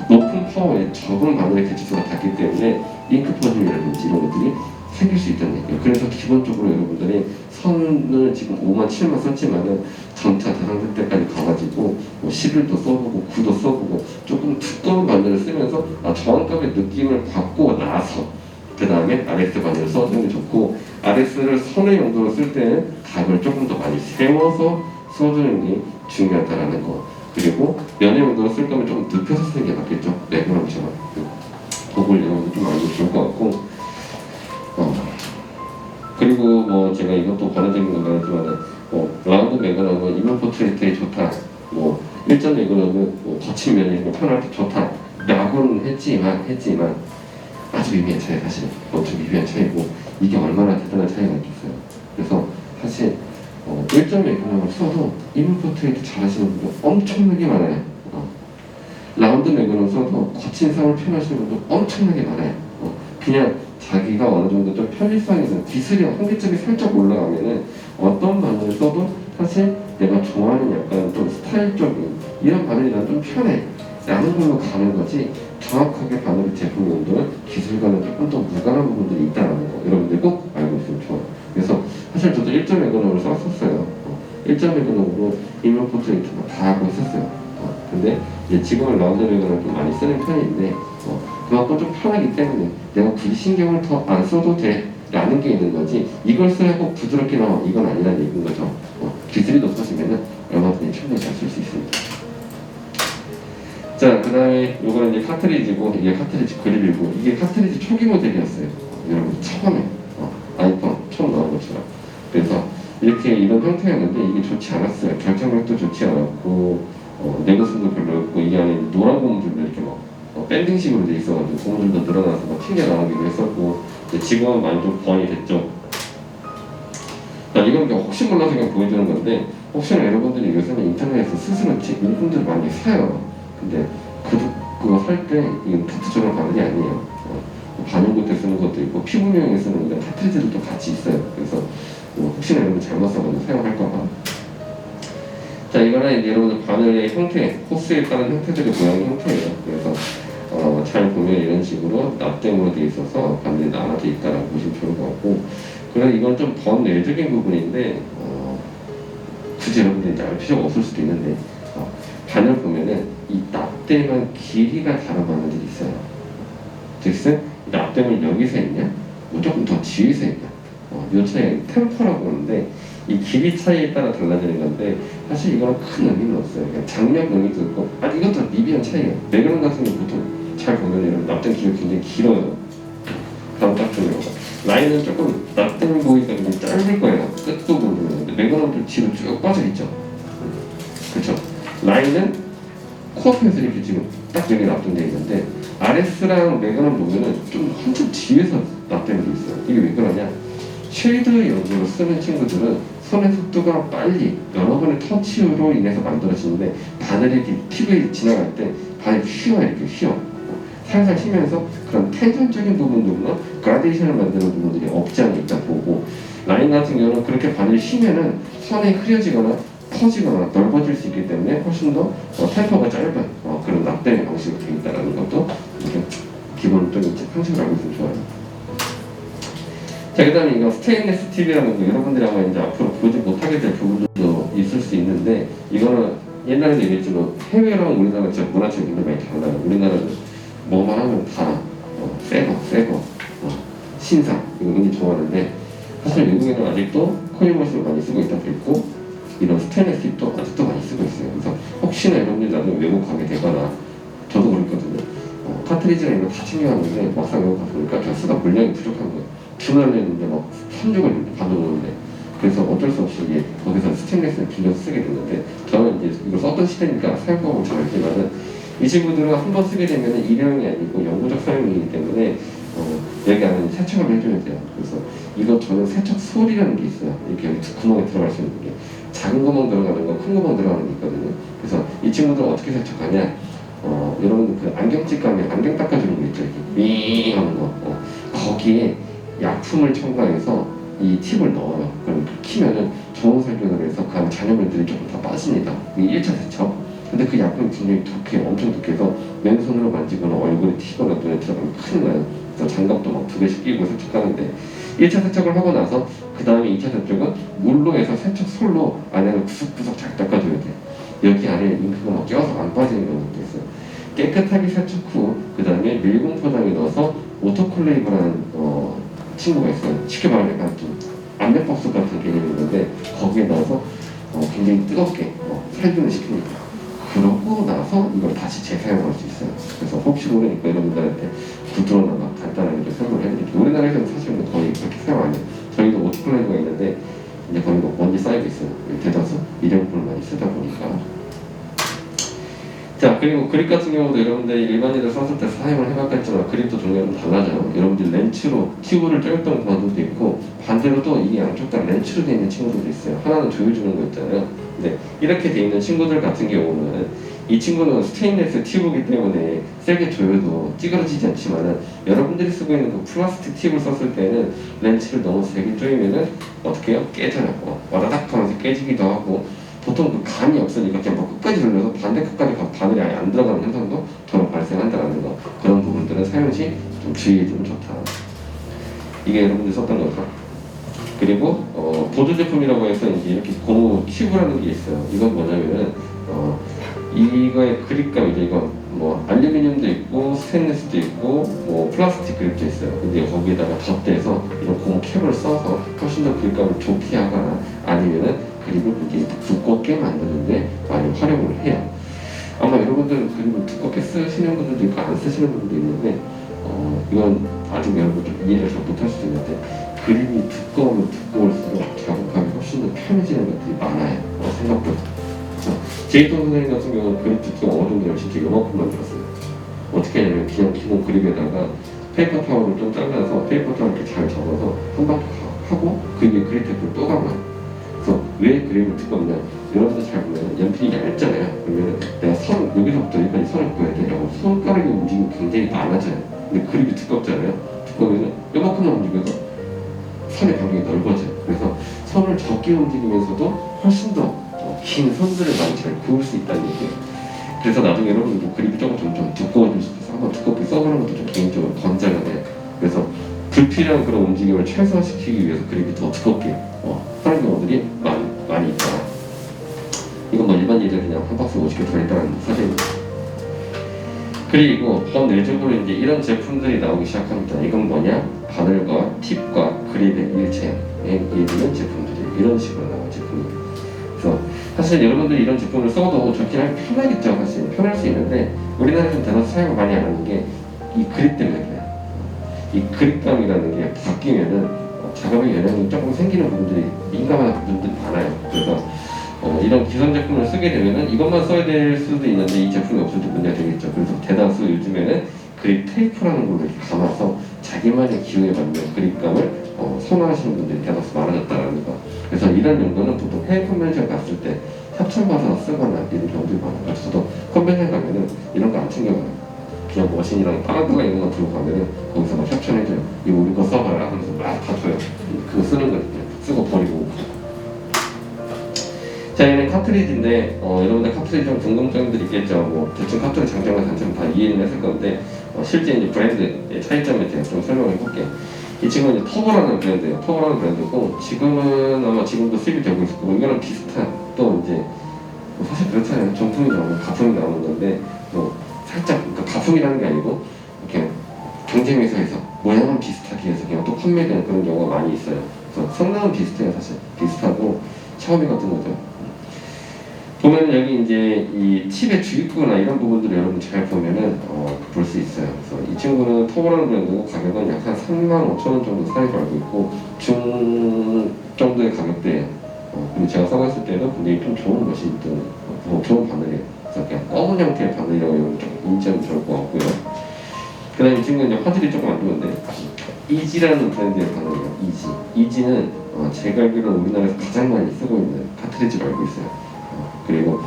높은 파워에 적은 바늘의 개체수가 닿기 때문에 잉크 퍼짐이라든지 이런 것들이 생길 수 있다는 얘기예요. 그래서 기본적으로 여러분들이 선을 지금 5만 7만 썼지만은 점차 다상될 때까지 가가지고 뭐 11도 써보고 9도 써보고 조금 두꺼운 바늘을 쓰면서 정확하게 느낌을 받고 나서 그 다음에 RS 바늘을 써주는 게 좋고 RS를 선의 용도로 쓸 때는 각을 조금 더 많이 세워서 써주는 게 중요하다라는 거. 그리고 면의 용도로 쓸 거면 조금 눕혀서 쓰는 게 맞겠죠. 매그넘처럼. 그걸 여러분들 좀 알면 좋을 것 같고 그리고 뭐 제가 이것도 권해드리는 건 아니지만 라운드 매그넘은 이면 포트레이트에 좋다. 뭐 일전 매그넘은 뭐 거친 면이 편할 때 좋다. 라고는 했지만 아주 미비한 차이 사실 엄청 미비한 차이고 이게 얼마나 대단한 차이가 있겠어요. 그래서 사실 일전 매그넘을 써도 이면 포트레이트 잘하시는 분들 엄청나게 많아요. 라운드 매그넘 써도 거친 상을 표현하시는 분들 엄청나게 많아요. 그냥 자기가 어느 정도 좀 편리성이 있는 기술이 한계점이 살짝 올라가면은 어떤 바늘을 써도 사실 내가 좋아하는 약간 좀 스타일적인 이런 바늘이 난 좀 편해 라는 걸로 가는 거지 정확하게 바늘의 제품 용도는 기술과는 조금 더 무관한 부분들이 있다는 거 여러분들 꼭 알고 있으면 좋아요. 그래서 사실 저도 1점 에거넘을 썼었어요. 1점 에거넘으로 이면 포트레이트 다 하고 있었어요. 근데 이제 지금은 라운드 에거넘을 좀 많이 쓰는 편인데 그만큼 좀 편하기 때문에 내가 굳이 신경을 더 안 써도 돼 라는 게 있는 거지 이걸 써야 꼭 부드럽게 나와 이건 아니라는 얘기인 거죠. 기술이 높아지면 얼마든지 충분히 잘 쓸 수 있습니다. 자, 그 다음에 요거는 이제 카트리지고 이게 카트리지 그릴이고 이게 카트리지 초기 모델이었어요. 여러분 처음에 아이폰 처음 나온 것처럼. 그래서 이렇게 이런 형태였는데 이게 좋지 않았어요. 결정력도 좋지 않았고 내구성도 별로였고 이게 안에 노란 고무줄도 이렇게 막 밴딩식으로 돼 있어가지고 고무줄도 늘어나서 막 튕겨 나오기도 했었고 지금은 많이 좀 보완이 됐죠. 자, 이건 그냥 혹시 몰라서 그냥 보여주는 건데 혹시나 여러분들이 요새는 인터넷에서 스스로 용품들을 많이 사요. 근데 그거 살 때 이건 타투처럼 바늘이 아니에요. 반영구 때 쓰는 것도 있고 피부명에 쓰는 이런 카트리지들도 같이 있어요. 그래서 혹시나 여러분 잘못 써가지고 사용할까봐. 자, 이거는 이제 여러분들 바늘의 형태, 호스에 따른 형태들의 모양의 형태예요. 그래서 잘 보면 이런 식으로 납땜으로 되어 있어서 바늘이 나눠져 있다라고 보시면 좋을 것 같고, 그래서 이건 좀 번외적인 부분인데 굳이 여러분들이 이제 알 필요가 없을 수도 있는데 바늘 보면은 이 납땜은 길이가 다른 바늘들이 있어요. 즉슨 납땜은 여기서 있냐, 뭐 조금 더 뒤에서 있냐. 이 차이 템포라고 하는데 이 길이 차이에 따라 달라지는 건데 사실 이거는 큰 의미는 없어요. 그냥 장력 의미도 있고 이것도 미비한 차이예요. 매그넘 같은 거 보통 잘 보면 이런 납땜 길이가 굉장히 길어요. 다음 딱 보면 라인은 조금 납땜 보기가 좀 짧을 거예요. 끝부분 보면 매그넘 좀 뒤로 쭉 빠져 있죠. 그렇죠. 라인은 코앞에서 이렇게 지금 딱 여기 납땜되어 있는데 RS랑 매그넘 보면은 좀 한참 뒤에서 납땜이 돼 있어요. 이게 왜 그러냐? 쉐이드 용도로 쓰는 친구들은 손의 속도가 빨리 여러 번의 터치로 인해서 만들어지는데 바늘이 피부에 지나갈 때 바늘이 휘어 이렇게 휘어. 살살 치면서 그런 텐션적인 부분들로 그라데이션을 만드는 부분들이 없지 않아 있다 보고, 라인 같은 경우는 그렇게 바늘이 쉬면은 선이 흐려지거나 퍼지거나 넓어질 수 있기 때문에 훨씬 더 템포가 짧은 그런 납땜의 방식으로 되어 있다는 것도 이렇게 기본적인 상식을 알고 있으면 좋아요. 자, 그 다음에 이거 스테인리스 스틸이라는 거 여러분들이 아마 이제 앞으로 보지 못하게 될 부분도 있을 수 있는데, 이거는 옛날에도 얘기했지만 해외랑 우리나라 진짜 문화 차이가 굉장히 많이 달라요. 우리나라는 뭐만 하면 다 새거 신상 이거 굉장히 좋아하는데, 사실 외국에는 아직도 코일머신을 많이 쓰고 있다 보고 이런 스테인리스 스틸도 아직도 많이 쓰고 있어요. 그래서 혹시나 여러분들이 나중에 외국 가게 되거나, 저도 그랬거든요. 카트리지나 이런 거 다 챙겨왔는데 막상 외국 가보니까 가스가 물량이 부족한 거예요. 주문을 했는데 막 3주가 받아오는데, 그래서 어쩔 수 없이 이게 거기서 스테인리스를 빌려서 쓰게 됐는데, 저는 이제 이거 썼던 시대니까 사용법을 잘 알지만은 이 친구들은 한 번 쓰게 되면 일회용이 아니고 영구적 사용이기 때문에 여기 안에 세척을 해줘야 돼요. 그래서 이거 저는 세척 솔이라는 게 있어요. 이렇게 여기 구멍에 들어갈 수 있는 게, 작은 구멍 들어가는 거, 큰 구멍 들어가는 게 있거든요. 그래서 이 친구들은 어떻게 세척하냐? 여러분들 그 안경집 가면 안경 닦아주는 거 있죠? 이렇게 윙 하는 거. 거기에 약품을 첨가해서 이 팁을 넣어요. 그럼 키면은 좋은 살균을 해서 그 안에 잔여물들이 조금 다 빠집니다. 이게 1차 세척. 근데 그 약품이 굉장히 독해요. 엄청 독해서 맨손으로 만지거나 얼굴에 튀거나 눈에 들어가면 큰일 나요. 그래서 장갑도 막 2개씩 끼고 세척하는데, 1차 세척을 하고 나서 그 다음에 2차 세척은 물로 해서 세척 솔로 안에를 구석구석 잘 닦아줘야 돼요. 여기 안에 잉크가 막 껴서 안 빠지는 경우도 있어요. 깨끗하게 세척 후 그 다음에 밀봉 포장에 넣어서 오토클레이브라는 친구가 있어요. 쉽게 말하면 약간 좀 안면법석 같은 개념인 건데, 거기에 넣어서 굉장히 뜨겁게 살균을 시킵니다. 그러고 나서 이걸 다시 재사용할 수 있어요. 그래서 혹시 모르니까 여러분들한테 구두로나마 간단하게 좀 설명을 해드릴게요. 우리나라에서는 사실 거의 그렇게 사용 안 해요. 저희도 오토클레이브가 있는데 이제 거의 뭐 먼지 쌓이고 있어요. 대다수 일회용품을 많이 쓰다 보니까. 자, 그리고 그립 같은 경우도 여러분들이 일반인들 썼을 때 사용을 해봤겠지만 그립도 종류가 좀 달라져요. 여러분들 렌치로 튜브를 쪄였던 방법도 있고, 반대로 또 이게 양쪽 다 렌치로 되어 있는 친구들도 있어요. 하나는 조여주는 거 있잖아요. 근데 이렇게 되어 있는 친구들 같은 경우는, 이 친구는 스테인리스 튜브이기 때문에 세게 조여도 찌그러지지 않지만은, 여러분들이 쓰고 있는 그 플라스틱 팁을 썼을 때는 렌치를 너무 세게 조이면은 어떻게 해요? 깨져요. 와다닥 하면서 깨지기도 하고, 보통 그 감이 없으니까 그냥 막 끝까지 돌려서 반대 끝까지 가서 바늘이 아예 안 들어가는 현상도 더러 발생한다는 거. 그런 부분들은 사용 시 좀 주의해주면 좋다. 이게 여러분들이 썼던 거죠. 그리고 보조 제품이라고 해서 이제 이렇게 고무 튜브라는 게 있어요. 이건 뭐냐면은 이거의 그립감이죠. 이거 뭐 알루미늄도 있고 스테인리스도 있고 뭐 플라스틱 그립도 있어요. 근데 거기에다가 덧대서 이런 고무 캡을 써서 훨씬 더 그립감을 좋게 하거나 아니면은 그립을 이렇게 두껍게 만드는데 많이 활용을 해요. 아마 여러분들은 그립을 두껍게 쓰시는 분들도 있고 안 쓰시는 분들도 있는데 이건 아직 여러분들 이해를 잘 못할 수도 있는데, 그림이 두꺼우면 두꺼울수록 작업감이 훨씬 더 편해지는 것들이 많아요. 생각보다. 제이톤 선생님 같은 경우는 그립 두께가 어느 정도냐면 진짜 요만큼 만들었어요. 어떻게 하냐면 그냥 기본 그립에다가 페이퍼 타월을 좀 잘라서 페이퍼 타월 이렇게 잘 접어서 한 바퀴 하고 그 위에 그립 테이프를 또 감아요. 그래서 왜 그립을 두껍냐? 여러분들 잘 보면 연필이 얇잖아요. 그러면 내가 여기서부터 여기까지 선을 그어야 되냐고 손가락의 움직임이 굉장히 많아져요. 근데 그립이 두껍잖아요. 두꺼우면 요만큼만 움직여서 선의 간격이 넓어져요. 그래서 선을 적게 움직이면서도 훨씬 더 긴 선들을 많이 잘 그을 수 있다는 얘기예요. 그래서 나중에 여러분들 그립이 조금 두꺼워질 수도 있어서 한번 두껍게 써보는 것도 좀 개인적으로 권장을 해요. 그래서 불필요한 그런 움직임을 최소화시키기 위해서 그립이 더 두껍게 하는 경우들이 많이 있다. 이건 뭐 일반인들 그냥 한 박스 50개 들어있다는 사실입니다. 그리고 내적으로 이제 이런 제품들이 나오기 시작합니다. 이건 뭐냐? 바늘과 팁과 그립의 일체에 이르는 제품들이 이런 식으로 나온 제품이에요. 그래서 사실 여러분들이 이런 제품을 써도 좋긴 할 편하겠죠. 사실 편할 수 있는데 우리나라에서는 대다수 사용을 많이 안 하는 게 이 그립 때문에 그래요. 이 그립감이라는 게 바뀌면은 작업에 영향이 조금 생기는 부분들이 민감한 부분들이 많아요. 그래서 이런 기성 제품을 쓰게 되면은 이것만 써야 될 수도 있는데 이 제품이 없을 때 문제가 되겠죠. 그래서 대다수 요즘에는 그립 테이프라는 걸로 이렇게 감아서 자기만의 기호에 맞는 그립감을 선호하시는 분들이 대다수 많아졌다는 거. 그래서 이런 용도는 보통 해외 컨벤션 갔을 때 협찬받아서 쓰거나 이런 경우들이 많아요. 그래서 저도 컨벤션 가면은 이런 거 안 챙겨가요. 그냥 머신이랑 따라들어 있는 거 들고 가면은 거기서 막 협찬해줘요. 이거 우리 거 써봐라. 그래서 막 다 줘요. 그거 쓰는 거거든요. 쓰고 버리고. 자, 얘는 카트리지인데 여러분들 카트리지 좀 궁금점들이 있겠죠. 뭐 대충 카트리지 장점과 단점 다 이해는 했을 건데 실제 이제 브랜드의 차이점에 대해서 좀 설명해 볼게요. 이 친구는 이제 터보라는 브랜드예요. 터보라는 브랜드고 지금은 아마 지금도 수입이 되고 있을 거고 이거랑 비슷한 또 이제 뭐 사실 그렇잖아요. 정품이 나오면 가품이 나오는 건데 뭐 살짝 그러니까 가품이라는 게 아니고 이렇게 경쟁회사에서 모양은 비슷하게 해서 그냥 또 판매되는 그런 경우가 많이 있어요. 그래서 성능은 비슷해요. 사실 비슷하고 샤오미 같은 거죠. 보면 여기 이제 이 칩의 주입구나 이런 부분들을 여러분 잘 보면은 볼 수 있어요. 그래서 이 친구는 터보라는 브랜드고 가격은 약 한 35,000원 정도 사이로 알고 있고 중 정도의 가격대예요. 근데 제가 써봤을 때는 굉장히 좀 좋은 것이 있던 좋은 바늘이에요. 그래서 그냥 검은 형태의 바늘이라고 여러분 좀 인지하면 좋을 것 같고요. 그 다음에 이 친구는 이제 화질이 조금 안 좋은데 이지라는 브랜드의 바늘이에요. 이지는 제가 알기로는 우리나라에서 가장 많이 쓰고 있는 카트리지로 알고 있어요. 그리고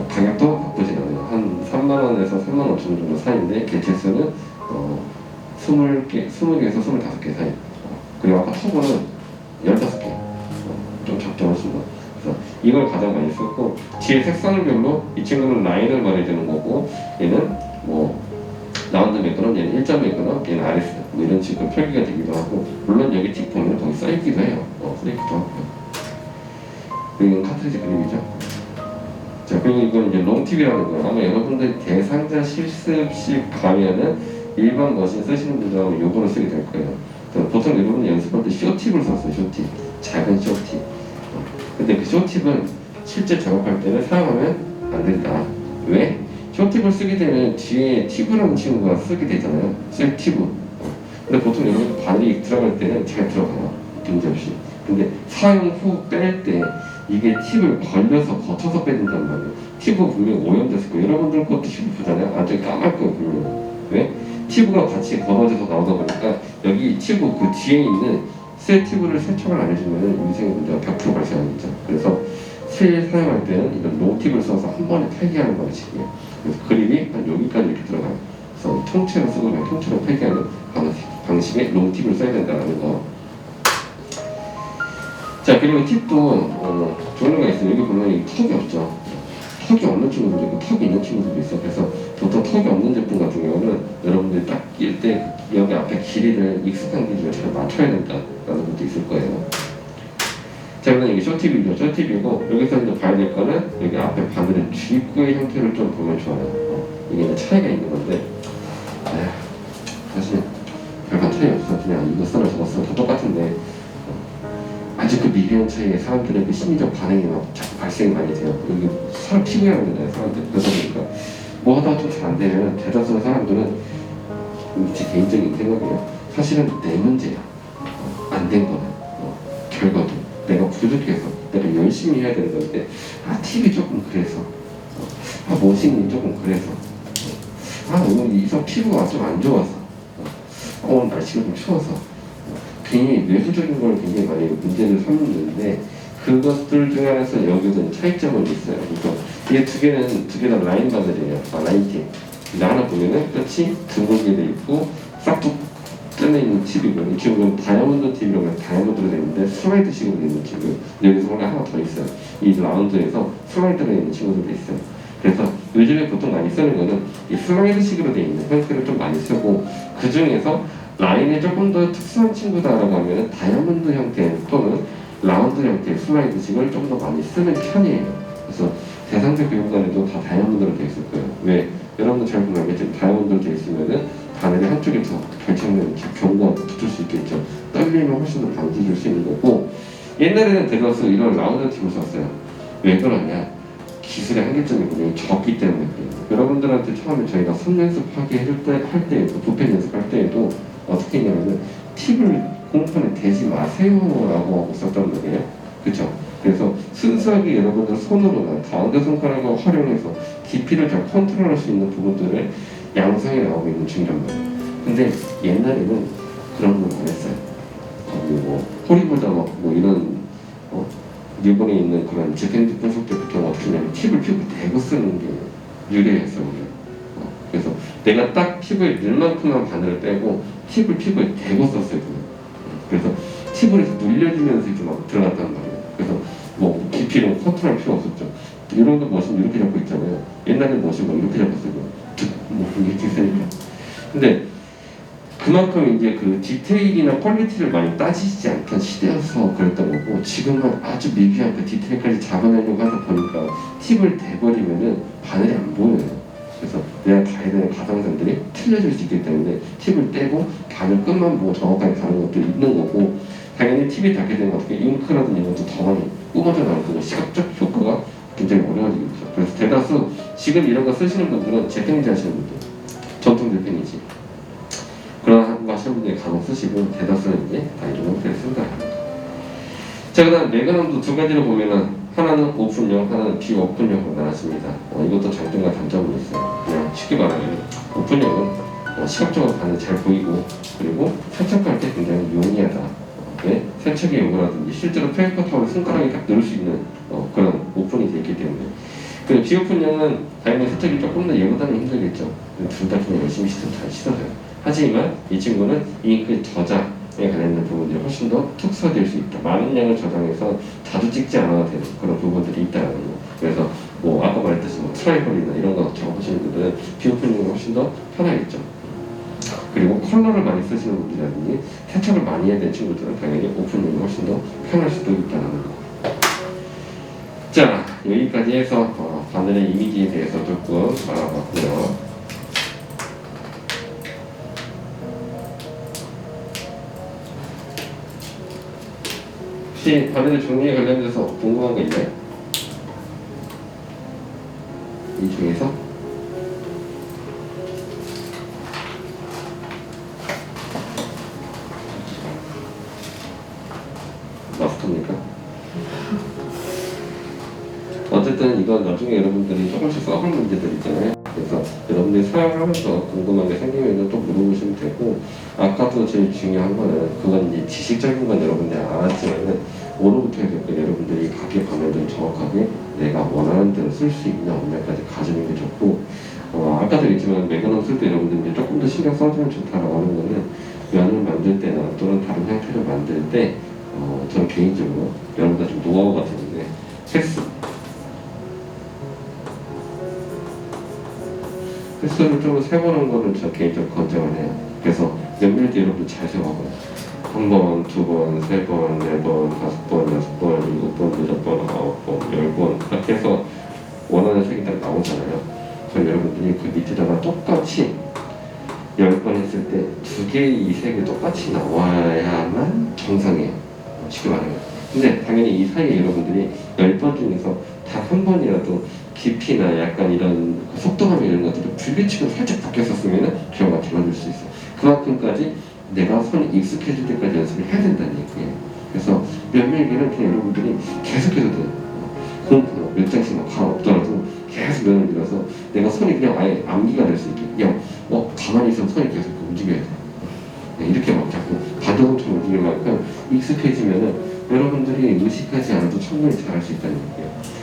가격도 나쁘진 않아요. 한 3만원에서 35,000원 정도 사이인데 개체수는 20개에서 25개 사이. 그리고 아까 터보는 15개. 좀 적정하십니다. 그래서 이걸 가장 많이 썼고 뒤에 색상별로 이 친구는 라인을 말해주는 거고 얘는 뭐 라운드 매끄럼, 얘는 1점 매끄럼, 얘는 RS 뭐 이런 식으로 표기가 되기도 하고 물론 여기 팁 보면 거기 써있기도 해요. 써있기도 하고요. 그리고 이건 카트리지 그림이죠. 자, 그리고 이건 이제 롱팁이라는 거예요. 아마 여러분들 대상자 실습식 가면은 일반 머신 쓰시는 분들하고 요거를 쓰게 될 거예요. 보통 여러분 연습할 때 쇼팁을 썼어요. 쇼팁, 작은 쇼팁. 근데 그 쇼팁은 실제 작업할 때는 사용하면 안 된다. 왜? 쇼팁을 쓰게 되면 뒤에 팁이라는 친구가 쓰게 되잖아요. 셀팁은. 근데 보통 여러분 바늘이 들어갈 때는 잘 들어가요. 문제없이. 근데 사용 후 뺄 때 이게 팁을 걸려서 거쳐서 빼진단 말이에요. 팁은 분명히 오염됐을 거예요. 여러분들 것도 팁을 보잖아요. 아주 까말 거예요, 분명히. 왜? 팁과 같이 걸어져서 나오다 보니까 여기 팁 그 뒤에 있는 새 팁을 세척을 안 해주면 위생의 문제가 100% 발생하겠죠. 그래서 새 사용할 때는 이런 롱팁을 써서 한 번에 폐기하는 방식이에요. 그래서 그립이 한 여기까지 이렇게 들어가요. 그래서 통째로 쓰고 그냥 통째로 폐기하는 방식의 롱팁을 써야 된다는 거. 자, 그리고 팁도 종류가 있어요. 여기 보면 이 턱이 없죠. 턱이 없는 친구들도 있고 턱이 있는 친구들도 있어요. 그래서 보통 턱이 없는 제품 같은 경우는 여러분들이 딱 낄 때 여기 앞에 길이를 익숙한 길이를 잘 맞춰야 된다라는 것도 있을 거예요. 자, 그러면 이게 쇼팁이죠. 쇼팁이고 여기서 이제 봐야 될 거는 여기 앞에 바늘의 주입구의 형태를 좀 보면 좋아요. 이게 이제 차이가 있는 건데 사실 별반 차이 없어. 그냥 이거 써라 저거 써라 다 똑같은데 아주 그 미세한 차이에 사람들의 그 심리적 반응이 막 자꾸 발생이 많이 돼요. 여기 사람 피부라는 거잖아요, 사람들. 그러다 보니까 뭐 하다가 좀 잘 안 되면 대다수의 사람들은 제 개인적인 생각이에요. 사실은 내 문제야. 안 된 거는 결과도 내가 부족해서 내가 열심히 해야 되는 건데 팁이 조금 그래서 머신이 조금 그래서 오늘 이성 피부가 좀 안 좋아서 오늘 날씨가 좀 추워서 괜히 외부적인 걸 굉장히 많이 문제를 삼는데 그것들 중에 하나에서 여기도 차이점은 있어요. 그러니까 이게 두 개 다 라인 바늘이에요. 라인 팁. 근데 하나 보면은 끝이 둥글게 돼 있고 싹둑 뜯어 있는 팁이고 이 친구는 다이아몬드 팁이라고 해서 다이아몬드로 되어 있는데 슬라이드 식으로 되어 있는 팁이고 여기서 원래 하나 더 있어요. 이 라운드에서 슬라이드로 되어 있는 친구들도 있어요. 그래서 요즘에 보통 많이 쓰는 거는 이 슬라이드 식으로 되어 있는 형태를 좀 많이 쓰고 그 중에서 라인에 조금 더 특수한 친구다라고 하면 다이아몬드 형태 또는 라운드 형태의 슬라이드식을 좀 더 많이 쓰는 편이에요. 그래서 대상자 교육관에도 다 다이아몬드로 되어 있을 거예요. 왜? 여러분도 잘 보면 알겠지만 다이아몬드로 되어 있으면은 바늘이 한쪽에 더 결착되는 경고가 붙을 수 있겠죠. 떨림을 훨씬 더 방지해줄 수 있는 거고 옛날에는 대다수 이런 라운드 팁을 썼어요. 왜 그러냐? 기술의 한계점이 굉장히 적기 때문에 그래요. 여러분들한테 처음에 저희가 손연습하게 할 때에도 부펜 연습할 때에도 어떻게 했냐면 팁을 공판에 대지 마세요라고 하고 썼단 말이에요. 그쵸? 그래서 순수하게 여러분들 손으로나 가운데 손가락을 활용해서 깊이를 잘 컨트롤할 수 있는 부분들을 양성해 나오고 있는 중요한 거예요. 근데 옛날에는 그런 걸 안 했어요. 뭐 호리보다 뭐 이런 일본에 있는 그런 재팬 분석 때부터 어떻게 하냐면 팁을 피고 대고 쓰는 게 유래했어요. 그래서 내가 딱 피부에 늘만큼만 바늘을 빼고 팁을 피부에 대고 썼어요. 그냥. 그래서 팁을 이렇게 눌려주면서 이렇게 막 들어갔단 말이에요. 그래서 뭐 깊이로 컨트롤 필요 없었죠. 이런 거 머신 이렇게 잡고 있잖아요. 옛날에 머신 뭐 이렇게 잡았어요. 뭐 이렇게 쓰니까. 근데 그만큼 이제 그 디테일이나 퀄리티를 많이 따지지 않던 시대여서 그랬던 거고, 지금은 아주 미비한 그 디테일까지 잡아내려고 하다 보니까 팁을 대버리면은 바늘이 안 보여요. 그래서 내가 가야 되는 가상선들이 틀려질 수 있기 때문에 팁을 떼고 바늘 끝만 보고 정확하게 가는 것도 있는 거고, 당연히 팁이 닿게 되면 어떻게 잉크라든지 이런 것도 더 많이 뿜어져 나올 거고 시각적 효과가 굉장히 어려워지겠죠. 그래서 대다수 지금 이런 거 쓰시는 분들은 재팬이지 하시는 분들, 전통 재팬이지 그런 거 하시는 분들이 간혹 쓰시고, 대다수는 이제 다 이런 형태를 쓴다. 자, 그 다음 매그넘도 두 가지로 보면은 하나는 오픈형, 하나는 비오픈형으로 나눴습니다. 이것도 장점과 단점이 있어요. 그냥 쉽게 말하면 오픈형은 시각적으로 반응이 잘 보이고, 그리고 세척할 때 굉장히 용이하다. 왜? 세척의 요구라든지 실제로 페이퍼 타올을 손가락에 딱 넣을 수 있는 그런 오픈이 되어 있기 때문에. 그리고 비오픈형은 당연히 세척이 조금 더 얘보다는 힘들겠죠. 둘 다 그냥 열심히 잘 씻어줘요. 하지만 이 친구는 잉크의 저장에 관련된 부분들이 훨씬 더 특수화될 수 있다. 많은 양을 저장해서 자주 찍지 않아도 되는 그런 부분들이 있다는 거. 그래서 뭐 아까 말했듯이 뭐 트라이벌이나 이런 거 작업하시는 분들은 비오픈형이 훨씬 더 편하겠죠. 그리고 컬러를 많이 쓰시는 분들이라든지 세척을 많이 해야 되는 친구들은 당연히 오픈형이 훨씬 더 편할 수도 있다는 거. 자, 여기까지 해서 바늘의 이미지에 대해서 조금 알아봤고요. 혹시 바늘의 종류에 관련돼서 궁금한 거 있나요? 이 중에서? 마스터입니까? 어쨌든 이건 나중에 여러분들이 조금씩 써볼 문제들 있잖아요. 그래서 여러분들이 사용하면서 궁금한 게 생기면 또 물어보시면 되고, 아까도 제일 중요한 거는 그건 이제 지식적인 건 여러분들이 알았지만은 오늘부터 해서 여러분들이 가게 가면은 정확하게 내가 원하는 대로 쓸 수 있냐 없냐까지 가지는 게 좋고, 아까도 얘기했지만 매그넘 쓸 때 여러분들이 조금 더 신경 써주면 좋다라고 하는 거는 면을 만들 때나 또는 다른 형태를 만들 때 저는 개인적으로 여러분들 좀 노하우가 되는데 횟수를 좀 세보는 거를 저 개인적으로 권장을 해요. 그래서 면밀히 여러분들 잘 세워봐요. 한 번, 두 번, 세 번, 네 번, 다섯 번, 여섯 번, 일곱 번, 여덟 번, 아홉 번, 열 번 그렇게 해서 원하는 색이 딱 나오잖아요. 그럼 여러분들이 그 밑에다가 똑같이 10번 했을 때 두 개의 이 색이 똑같이 나와야만 정상이에요. 쉽게 말하면. 근데 당연히 이 사이에 여러분들이 10번 중에서 단 한 번이라도 깊이나 약간 이런 속도감 이런 것들이 불규칙으로 살짝 바뀌었었으면 결과가 달라질 수 있어요. 그만큼까지 내가 손이 익숙해질 때까지 연습을 해야 된다는 얘기예요. 그래서 면밀기는 그냥 여러분들이 계속해도 돼요. 몇 장씩 막 가 없더라도 계속 면을 밀어서 내가 손이 그냥 아예 암기가 될 수 있게, 그냥 가만히 있으면 손이 계속 움직여야 돼. 이렇게 막 자꾸 반도동처럼 움직일 만큼 익숙해지면은 여러분들이 의식하지 않아도 충분히 잘할 수 있다는 얘기예요.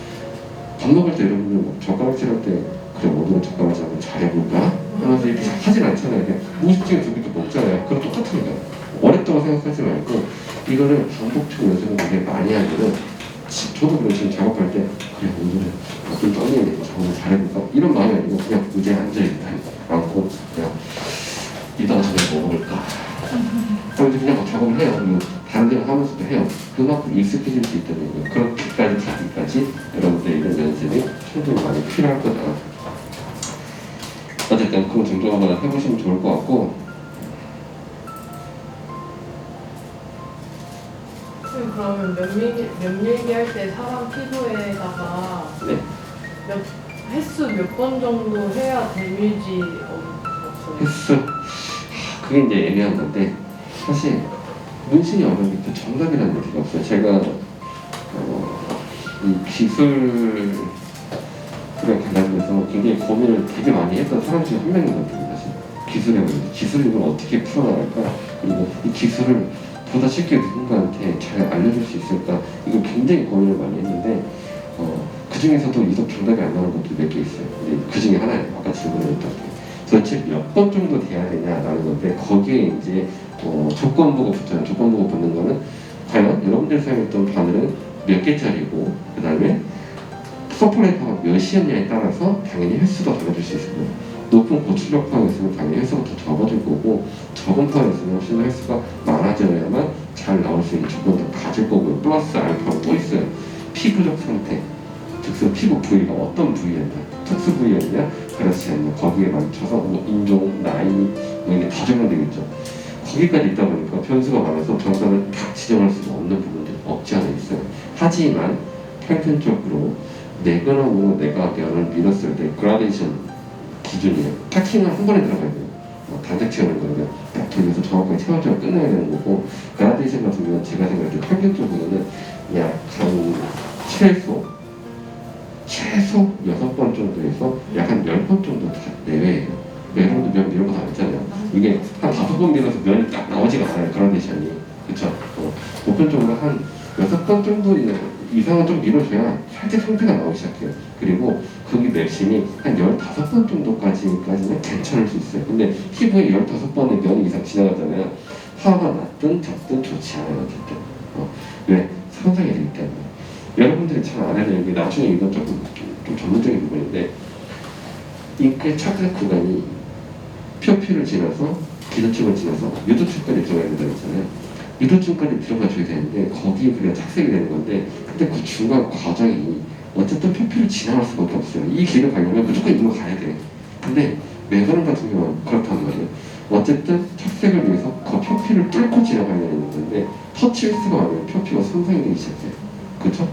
밥 먹을 때 여러분들 뭐 젓가락질 할 때 그래 오늘은 젓가락질 한번 잘해볼까? 하면서 이렇게 하진 않잖아요. 그냥 무식증에 저기도 먹잖아요. 그럼 똑같은 거예요. 어렵다고 생각하지 말고 이거를 반복적으로 연습을 되게 많이 하면은 저도 그래 지금 작업할 때 그래 오늘은 좀 떨리는데 작업을 잘해볼까? 이런 마음이 아니고 그냥 의자에 앉아있다 않고 그냥 이따가 저녁 뭐 먹을까? 그럼 그냥 막 작업을 해요. 그리고 다른 데를 하면서도 해요. 그만큼 익숙해질 수 있다는 얘기예요. 그렇게까지 가기까지 여러분들 이런 연습이 충분히 많이 필요할 거다. 어쨌든 그거 좀 한번 해보시면 좋을 것 같고. 그러면 면밀기 할 때 사람 피부에다가 네. 횟수 몇 번 정도 해야 데미지 없어요? 횟수 그게 이제 애매한 건데 사실 문신이 어려운 게 정답이라는 얘기가 없어요. 제가 이 기술에 관련돼서 굉장히 고민을 되게 많이 했던 사람 중에 한 명이거든요. 사실 기술을 이걸 어떻게 풀어나갈까, 그리고 이 기술을 보다 쉽게 누군가한테 잘 알려줄 수 있을까, 이거 굉장히 고민을 많이 했는데 그 중에서도 유독 정답이 안 나오는 것도 몇 개 있어요. 근데 그 중에 하나예요. 아까 질문을 했던 게 도대체 몇 번 정도 돼야 되냐라는 건데 거기에 이제 조건부가 붙잖아요. 조건부가 붙는 거는 과연 여러분들이 사용했던 바늘은 몇 개짜리고 그 다음에 서플라이 파워가 몇이었냐에 따라서 당연히 횟수도 달라질 수 있고 높은 고출력 파워가 있으면 당연히 횟수가 더 적어질 거고 적은 파워가 있으면 훨씬 더 횟수가 많아져야만 잘 나올 수 있는 조건도 가질 거고요. 플러스 알파가 또 있어요. 피부적 상태 즉슨 피부 부위가 어떤 부위였냐 특수 부위였냐 그렇지 않냐 거기에 맞춰서 뭐 인종, 나이 뭐 이게 다 적용되겠죠. 거기까지 있다 보니까 변수가 많아서 정답을 딱 지정할 수가 없는 부분들이 없지 않아 있어요. 하지만 평균적으로 내근하고 내가 면을 밀었을 때 그라데이션 기준이에요. 타킹은 한 번에 들어가야 돼요. 단색 채우는 거는 딱 돌려서 정확하게 채워줘야 끝내야 되는 거고 그라데이션 같은 경우는 제가 생각할 때 평균적으로는 약한 최소 6번 정도에서 약 한 10번 정도 다 내외예요. 여러분도 면 이런 거 다 했잖아요. 이게 한 5번 밀어서 면이 딱 나오지가 않아요. 그라데이션이. 그쵸? 보편적으로 한 6번 정도 이상은 좀 밀어줘야 살짝 형태가 나오기 시작해요. 그리고 거기 맥심이 한 15번 정도까지는 괜찮을 수 있어요. 근데 피부에 15번의 면이 이상 지나가잖아요. 화가 났든 적든 좋지 않아요. 어쨌든. 왜? 손상이 되기 때문에. 여러분들이 잘 알아야 되는 게 나중에 이건 조금 좀 전문적인 부분인데 잉크의 착색 구간이 표피를 지나서 기도층을 지나서 유도층까지 들어가야 된다고 했잖아요. 유도층까지 들어가줘야 되는데 거기에 그냥 착색이 되는 건데 근데 그 중간 과정이 어쨌든 표피를 지나갈 수밖에 없어요. 이 길을 가려면 무조건 이리로 가야 돼. 근데 매그넘 같은 경우는 그렇단 말이에요. 어쨌든 착색을 위해서 그 표피를 뚫고 지나가야 되는 건데 터치 횟수가 많으면 표피가 손상이 되기 시작해요. 그렇죠?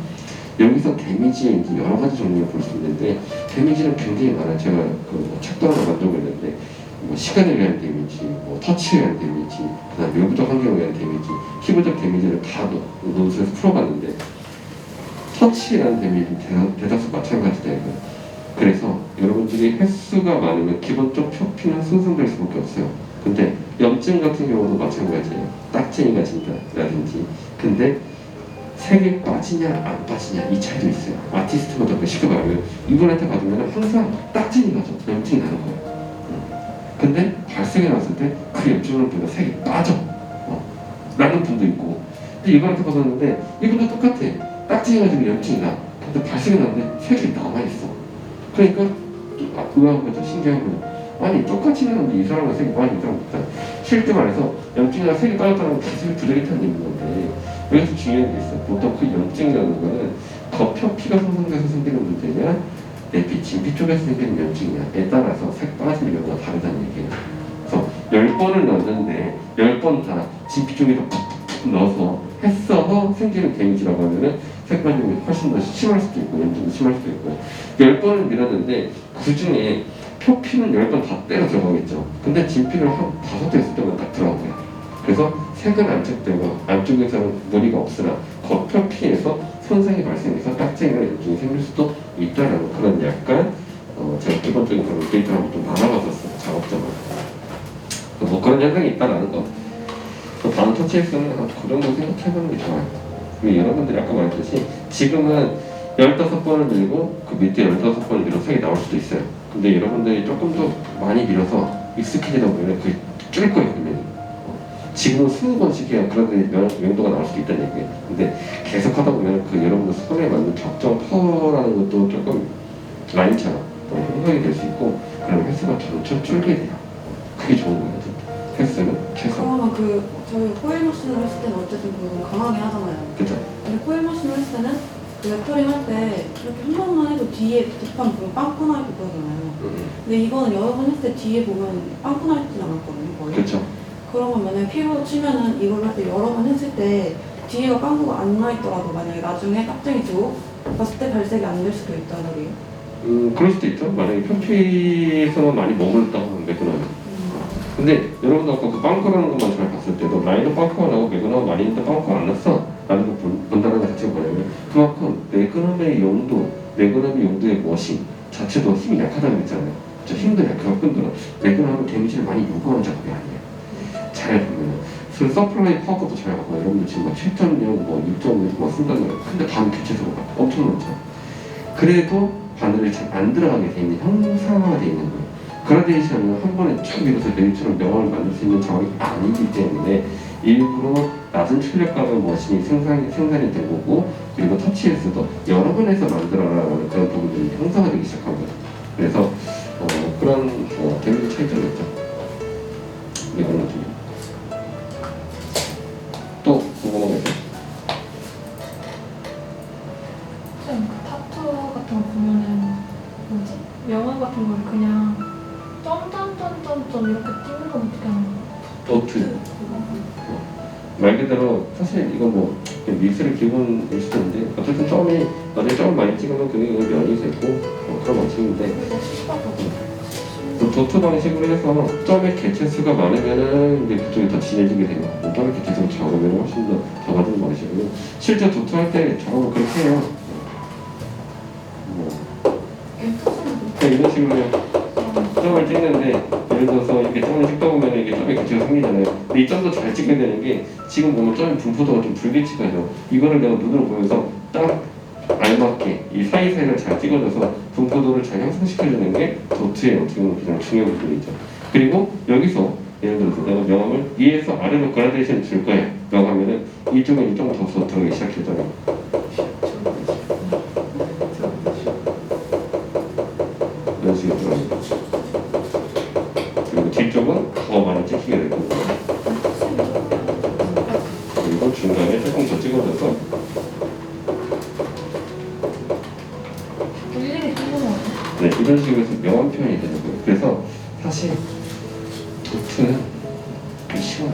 여기서 데미지의 이제 여러 가지 종류를 볼 수 있는데 데미지는 굉장히 많아요. 제가 그 책도 하나 만들고 있는데 뭐 시간에 의한 데미지, 뭐 터치에 의한 데미지, 그다음 외부적 환경에 의한 데미지, 피부적 데미지를 다 논술에서 풀어봤는데 터치라는 데미지는 대다수 마찬가지다 이거예요. 그래서 여러분들이 횟수가 많으면 기본적 표피는 손상될 수밖에 없어요. 근데 염증 같은 경우도 마찬가지예요. 딱쟁이가 진다라든지. 근데 색이 빠지냐 안 빠지냐 이 차이도 있어요. 아티스트마다 그 쉽게 말하면 이분한테 받으면 항상 딱쟁이가 죠. 염증이 나는 거예요. 근데 발색이 났을 때 그 염증을 보면 색이 빠져. 라는 분도 있고 근데 이분한테 받았는데 이분도 똑같아. 딱쟁이가 지금 염증이 나. 근데 발색이 났는데 색이 남아있어. 그러니까 의아한 거죠. 신기한 거죠. 아니 똑같이 나는데 이 사람은 색이 많이 이상 없다. 실제 말해서 염증이나 색이 빠졌다는 건 기술이 부족했다는 얘기인 건데 여기서 중요한 게 있어요. 보통 그 염증이라는 거는 겉표피가 손상돼서 생기는 문제냐 내피, 진피 쪽에서 생기는 염증이냐에 따라서 색 빠질 경우가 다르다는 얘기예요. 그래서 10번을 넣었는데 10번 다 진피 쪽에서 푹푹 넣어서 했어서 생기는 데미지라고 하면은 색 빠짐이 훨씬 더 심할 수도 있고 염증도 심할 수도 있고 10번을 밀었는데 그 중에 표피는 10번 다 때려 들어가겠죠. 근데 진피를 한 5대 있을 때만 딱 들어간 거야. 그래서 색은 안착되고 안쪽에서는 무리가 없으나 겉표피에서 손상이 발생해서 딱쟁이나 염증이 생길 수도 있다라는 그런 약간 제가 기본적인 그런 데이터를 한번 좀 나눠봤었어요. 작업자마다. 뭐 그런 현상이 있다라는 거. 다음 터치에서는 그 정도 생각해보는 게 좋아요. 여러분들이 아까 말했듯이 지금은 15번을 밀고 그 밑에 15번을 밀어 색이 나올 수도 있어요. 근데 여러분들이 조금 더 많이 밀어서 익숙해지다 보면 그게 줄 거예요. 그러면 지금은 20번씩 해야 그런 명도가 나올 수도 있다는 얘기예요. 근데 계속 하다 보면 그 여러분들 손에 맞는 적정 파워라는 것도 조금 라인처럼 형성이 될 수 있고 그러면 횟수가 점점 줄게 돼요. 그게 좋은 거예요. 횟수는 최소. 그러면 저희 코일 머신을 했을 때는 어쨌든 그 강하게 하잖아요. 그죠? 근데 코일 머신을 했을 때는 그 렉터링 할 때 이렇게 한 번만 해도 뒤에 뒷판 보면 빵꾸 나 있고 그러잖아요. 근데 이거는 여러 번 했을 때 뒤에 보면 빵꾸 나 있진 않았거든요, 거의. 그렇죠. 그러면 만약에 피부 치면은 이걸 할 때 여러 번 했을 때 뒤에가 빵꾸가 안 나 있더라도 만약에 나중에 깍쟁이 지고 봤을 때 발색이 안 될 수도 있다는 소리예요. 그럴 수도 있죠. 만약에 표피에서만 많이 머물렀다고 하면 매끈하면. 근데 여러분도 아까 그 빵꾸라는 것만 잘 봤을 때도 라인은 빵꾸가 나고 매끈하고 많이 있는데 빵꾸가 안 났어 라는 걸 본다는 것 자체가 뭐냐면 그만큼 매끈함의 용도, 매끈함의 용도의 머신 자체도 힘이 약하다고 했잖아요. 힘도 약하고 끈들어 매끈함은 데미지를 많이 요구하는 작업이 아니에요. 잘 보면은 서플라이 파워도 잘 가고 여러분들 지금 막 7.0, 뭐 6.5 뭐 쓴다는 거예요. 근데 다음 교체소가 엄청 많죠. 그래도 바늘을 잘 안 들어가게 돼 있는 형상화가 돼 있는 거예요. 그라데이션은 한 번에 쭉 밀어서 메일처럼 명암을 만들 수 있는 작업이 아니기 때문에 일부러 낮은 출력감의 머신이 생산이 된 거고, 그리고 터치에서도 여러 번 해서 만들어라라는 그런 부분들이 형성이 되기 시작한 거죠. 그래서 그런 데미지 차이점이 있죠. 이거는 또 궁금한 거 있어요? 쌤, 그 타투 같은 거 보면은 뭐지? 명암 같은 걸 그냥 점점점점점 이렇게 찍는 건 어떻게 하는 거야? 도트. 말 그대로 사실 이거 뭐 미술의 기본일 수도 있는데, 어쨌든 점이 나중에 점을 많이 찍으면 그게 면이 되고 그런 방식인데, 그리고 시각도 그 도트 방식으로 해서 점의 개체수가 많으면은 이제 그쪽이 더 진해지게 되는 거고, 점의 개체수가 적으면 훨씬 더 작아지는 방식이고, 실제 도트 할 때 작업을 그렇게 해요. 그냥 이런 식으로 점을 찍는데, 예를 들어서 이렇게 점을 찍다 보면 이게 점의 개체가 생기잖아요. 근데 이 점도 잘 찍어야 되는 게, 지금 보면 점의 분포도가 좀 불규칙하죠. 이거를 내가 눈으로 보면서 딱 알맞게 이 사이사이를 잘 찍어줘서 분포도를 잘 형성시켜주는 게 도트의 어떻게 보면 가장 중요한 부분이죠. 그리고 여기서 예를 들어서 내가 명암을 위에서 아래로 그라데이션 줄 거야 라고 하면은 이쪽은 이 정도 더 들어가기 시작했잖아. 이런 식으로 들어갑니다. 그리고 뒤쪽은 더 많이 찍히게 될 거고, 그리고 중간에 조금 더 찍어줘서 일일이 찍는 거 같아. 네, 이런 식으로 해서 명암 표현이 되는 거예요. 그래서 사실 도트는 쉬워요.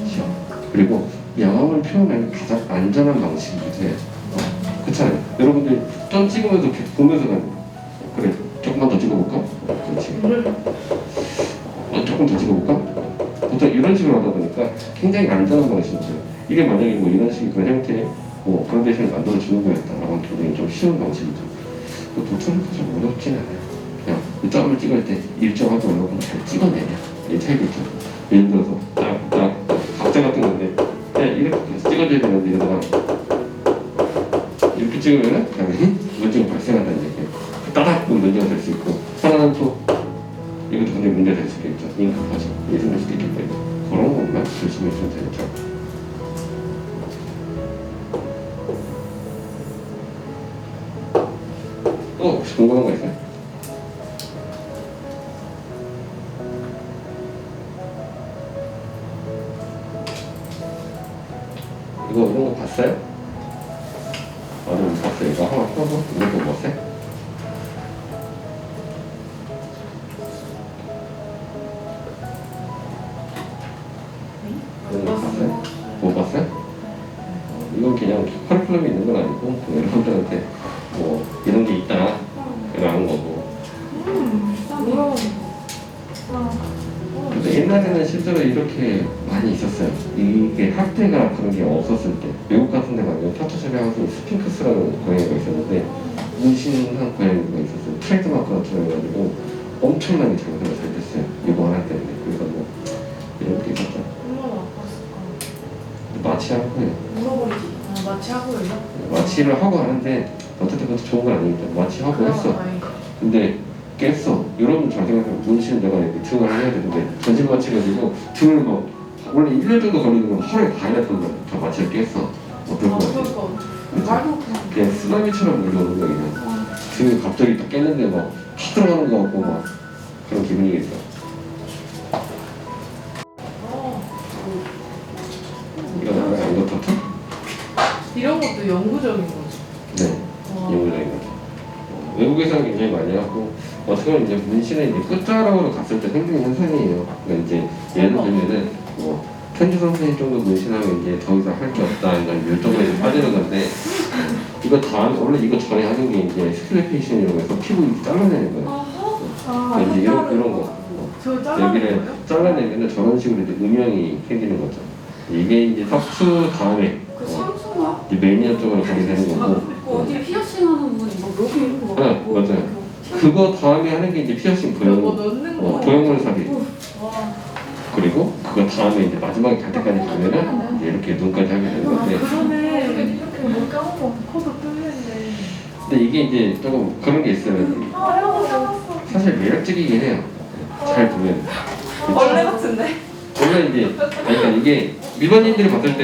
쉬워. 그리고 명암을 표현하는 가장 안전한 방식이기도 해요. 그렇잖아요. 여러분들 점 찍으면서 계속 보면서 가는 거예요. 그래, 조금만 더 찍어볼까? 그렇지. 조금 더 찍어볼까? 보통 이런 식으로 하다 보니까 굉장히 안전한 방식이죠. 이게 만약에 뭐 이런 식의 그런 형태의 뭐 그라데이션을 만들어 주는 거였다라고 하면 굉장히 좀 쉬운 방식이죠. 도트는 사실 어렵진 않아요. 그냥 이 점을 찍을 때 일정하게 올라오고 잘 찍어내냐, 이 차이가 있죠. 예를 들어서 딱 각자 같은 건데 그냥 이렇게 찍어줘야 되는데, 이러다가 이렇게 찍으면은 당연히 문제가 발생한다는 얘기예요. 따닥 문제가 될 수 있고, 하나는 또 이것도 굉장히 문제가 될 수도 있죠. 잉크까지 예술일 수도 있기 때문에 그런 것만 조심해주면 되죠. 또 혹시 궁금한 거 있어요? 이런 거 봤어요? 못 봤어요. 이거 하나 써서 이거 못 봤어요? 이런 거 봤어요? 못 봤어요? 이건 그냥 커리큘럼이 있는 건 아니고 여러분들한테 뭐 이런 게 있다 라는 거고. 뭐야? 근데 옛날에는 실제로 이렇게 많이 있었어요. 이게 학대가 그런 게 없었을 때, 외국 같은 데 가면 타투샵에 항상 스핑크스라는 고양이가 있었는데, 문신한 고양이가 있었어요. 트레이드마크 같은 거 해가지고 엄청나게 장사가 잘 됐어요. 이거 하나 때문에. 그래서 뭐 이런 게 있었죠. 얼마나 아팠을까? 마취할 거예요. 물어버리지. 마취하고 있나? 마취를 하고 하는데 어쨌든 그것도 좋은 건 아니니까 마취하고 했어. 다행이다. 근데 깼어. 여러분 잘 생각해보면 문신 내가 이렇게 등을 해야 되는데 전신 마취가지고 등을 뭐 원래 1년 정도 걸리는 건 하루에 다 해놨던 거야. 다 마취를 깼어. 어떨 것 같아? 그러니까 말도 그냥 쓰나미처럼 몰려오는 거야 그냥. 등이 갑자기 딱 깼는데 막 탁 들어가는 거 같고 막 그런 기분이겠죠. 이거 나가 이거 터트? 이런 것도 영구적인 거지. 네. 연구적인 거죠. 외국에서는 굉장히 많이 하고, 어떻게 보면 이제 문신은 이제 끝자락으로 갔을 때 생기는 현상이에요. 그러니까 이제 예를 들면은 뭐 편지 선생님 정도 문신하면 이제 더 이상 할 게 없다 이런 율동에 빠지는 건데, 이거 다음 원래 이거 전에 하는 게 이제 스클레이션이라고 해서 피부 이렇게 잘라내는 거예요. 그러니까 이제 이런 거 저 잘라낸 여기를 거예요? 잘라내면 저런 식으로 이제 음영이 생기는 거죠. 이게 이제 탑수 다음에 그 상수가 이제 매니아 쪽으로 가게 되는 거고. 어디 피어싱 하는 분이 뭐 여기 이런 거 네, 맞아요. 그거 다음에 하는 게 이제 피어싱 뭐 도형, 넣는 거. 도형물 삽입. 와. 그리고 그거 다음에 이제 마지막에 갈 때까지 가면은 이제 이렇게 눈까지 하게 되는 건데, 그러네. 이렇게 뭐 까먹어. 코도 뚫리는데. 근데 이게 이제 조금 그런 게 있어요. 해봤어. 사실 매력적이긴 해요. 잘 보면 원래 같은데? 원래 이제 그러니까 이게 일반인들이 봤을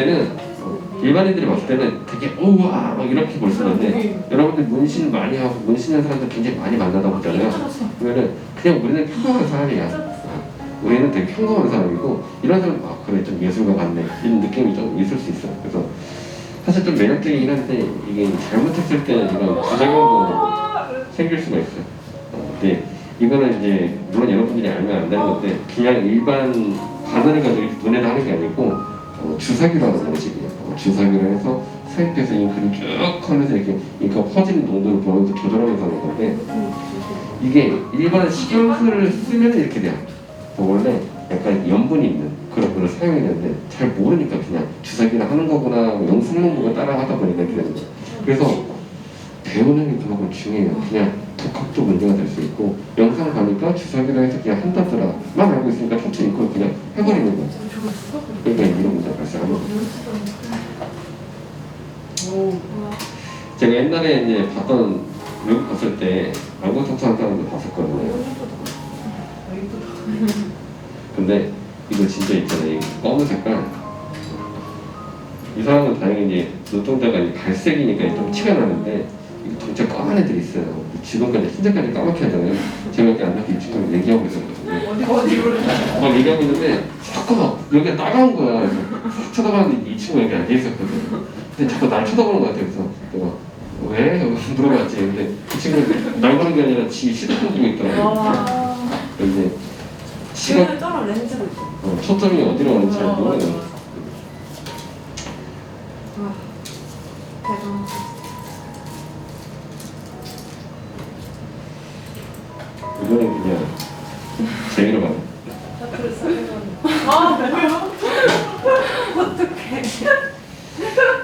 때는 되게 우와 막 이렇게 볼 수 있는데 여러분들 문신 많이 하고 문신하는 사람들 굉장히 많이 만나다 보잖아요. 그러면은 그냥 우리는 평범한 사람이야. 우리는 되게 평범한 사람이고 이런 사람은 아 그래 좀 예술가 같네 이런 느낌이 좀 있을 수 있어. 그래서 사실 좀 매력적이긴 한데 이게 잘못했을 때는 이런 부작용도 생길 수가 있어요. 근데 이거는 이제 물론 여러분들이 알면 안 되는 건데 그냥 일반 바늘을 가지고 눈에다 하는 게 아니고 주사기라는 방식이에요. 주사기를 해서 삽입해서 잉크를 쭉 하면서 이렇게 잉크가 퍼지는 농도를 보면서 조절하면서 하는 건데 이게 일반 식용수를 쓰면 이렇게 돼요. 원래 약간 염분이 있는 그런 거를 사용했는데 잘 모르니까 그냥 주사기를 하는 거구나 영상문부가 따라 하다 보니까 이렇게 되는 거예요. 그래서 배우는 게 그만큼 중요해요. 그냥 독학도 문제가 될 수 있고 영상 가니까 주사기를 해서 그냥 한다더라만 알고 있으니까 천천히 이걸 그냥 해버리는 거예요. 그러니까 이런 문제가 발생하는 거예요. 제가 옛날에 이제 봤던 외국 갔을 때 안구 터치하는 사람들 봤었거든요. 근데 이거 진짜 있잖아요. 이 검은 색깔. 이 사람은 다행히 이제 눈동자가 이제 갈색이니까 좀 티가 나는데 이거 진짜 까만 애들이 있어요. 지금까지 흰색까지 까맣게 하잖아요. 제가 이렇게 앉아서 이 친구랑 얘기하고 있었거든요. 어디로 막 얘기하고 있는데 자꾸 막 여기가 따가운 거야. 그래서 싹 쳐다봤는데 이 친구가 여기 앉아있었거든요. 근데 자꾸 날 쳐다보는 것 같아요. 그래서 내가 왜? 물어봤지. 근데 그 친구는 날 보는 게 아니라 지 휴대폰 보고 있더라고요. 근데 시각 여기는 저런 렌즈도 있어. 초점이 어디로 가는지 잘 모르겠어요. 와, 대단하다. 이거는 그냥 재미로 가네. 아 뭐야? 어떡해.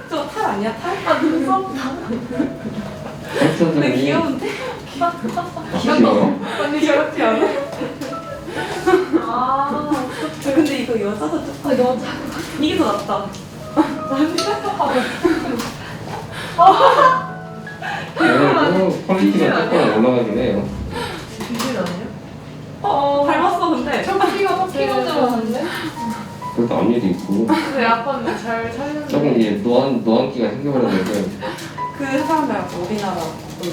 저 탈 아니야, 탈? 아 눈썹. 근데 귀여운데? 귀여워? 언니 귀엽지 않아? 아, 근데 이거 여자도 조금 여자. 이게 더 낫다. 그래도 퀄리티가 조금 올라가긴 해요. 귀신 아니야? 닮았어, 근데. 키가 더 키가 들어갔는데? 그래도 앞니도 있고 근데 약간 잘 조금 살렸는데. 이제 노안기가 생겨버렸는데 그 사람 말고 우리나라 그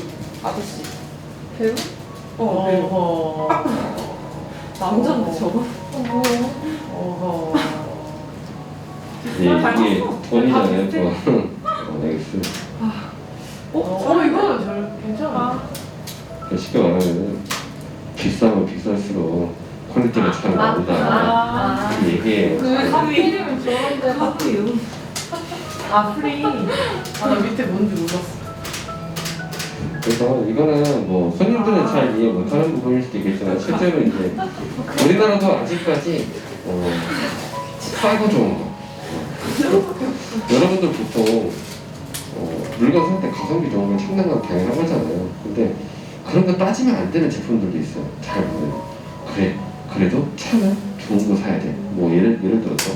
아저씨. 배우? 어, 배우. 어허. 남자인데 저거? 뭐예요? 어허. 이게 돈이잖아요. 돈. 엑스. 이거 잘 괜찮아. 쉽게 말하면 비싸면 비쌀수록 퀄리티가 잘 나온다. 그 얘기예요. 그 하필이면 저런데 하프유. 아 프리. 아나 밑에 뭔지 몰랐어. 그래서 이거는 뭐 손님들은 잘 이해 못하는 부분일 수도 있겠지만 실제로 이제 우리나라도 아직까지 싸고 좋은 거. 여러분들 보통 물건 살 때 가성비 좋은 건 청량감 당연한 거잖아요. 근데 그런 거 따지면 안 되는 제품들도 있어요. 잘 보면 그래도 차는 좋은 거 사야 돼. 뭐 예를 들어서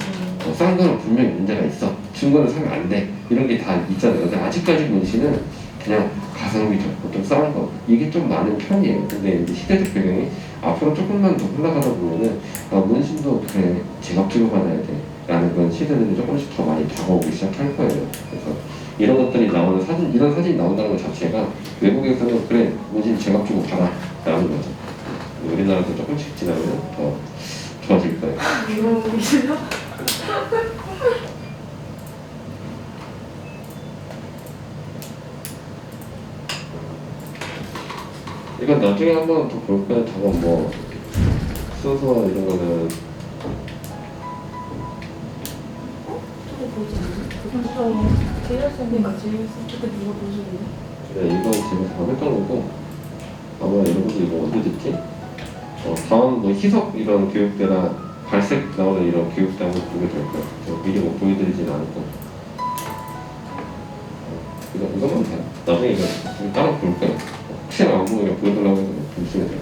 싼 거는 분명히 문제가 있어. 중고는 사면 안 돼. 이런 게 다 있잖아요. 근데 아직까지 문신은 그냥 가성비 좋고 좀 싼 거 이게 좀 많은 편이에요. 근데 이제 시대적 배경이 앞으로 조금만 더 흘러가다 보면은 문신도 그래 제값주고 받아야 돼 라는 그런 시대들이 조금씩 더 많이 다가오기 시작할 거예요. 그래서 이런 것들이 나오는 이런 사진이 나온다는 것 자체가 외국에서는 그래 문신 제값주고 받아 라는 거죠. 우리나라도 조금씩 지나면 더 좋아질 거예요. 이거 싫어? 이건 나중에 한번 더 볼까요? 저건 뭐 순서 이런 거는 저거 보지 않나? 제일 센 그러니까 제일 그때 누가 보시는데? 네, 이건 집에서 다 했던 거고 아마 여러분들 이거 언제 듣지? 다음 뭐 희석 이런 교육대나 발색 나오는 이런 교육대 한번 보게 될 거예요. 저 미리 뭐 보여드리진 않을 거고 이것만 돼요. 나중에 이거 좀 따로 볼 거예요. 혹시나 안 보이면 보여달라고 해서 보시면 돼요.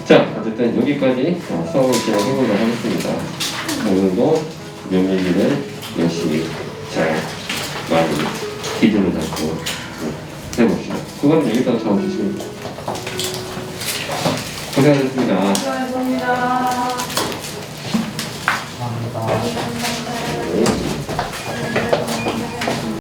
자, 어쨌든 여기까지 수업을 진행해보도록 하겠습니다. 오늘도 명예기를 열심히 잘 많이 기준을 잡고 해봅시다. 그건 여기다 적어주시면 됩니다. 고생하셨습니다.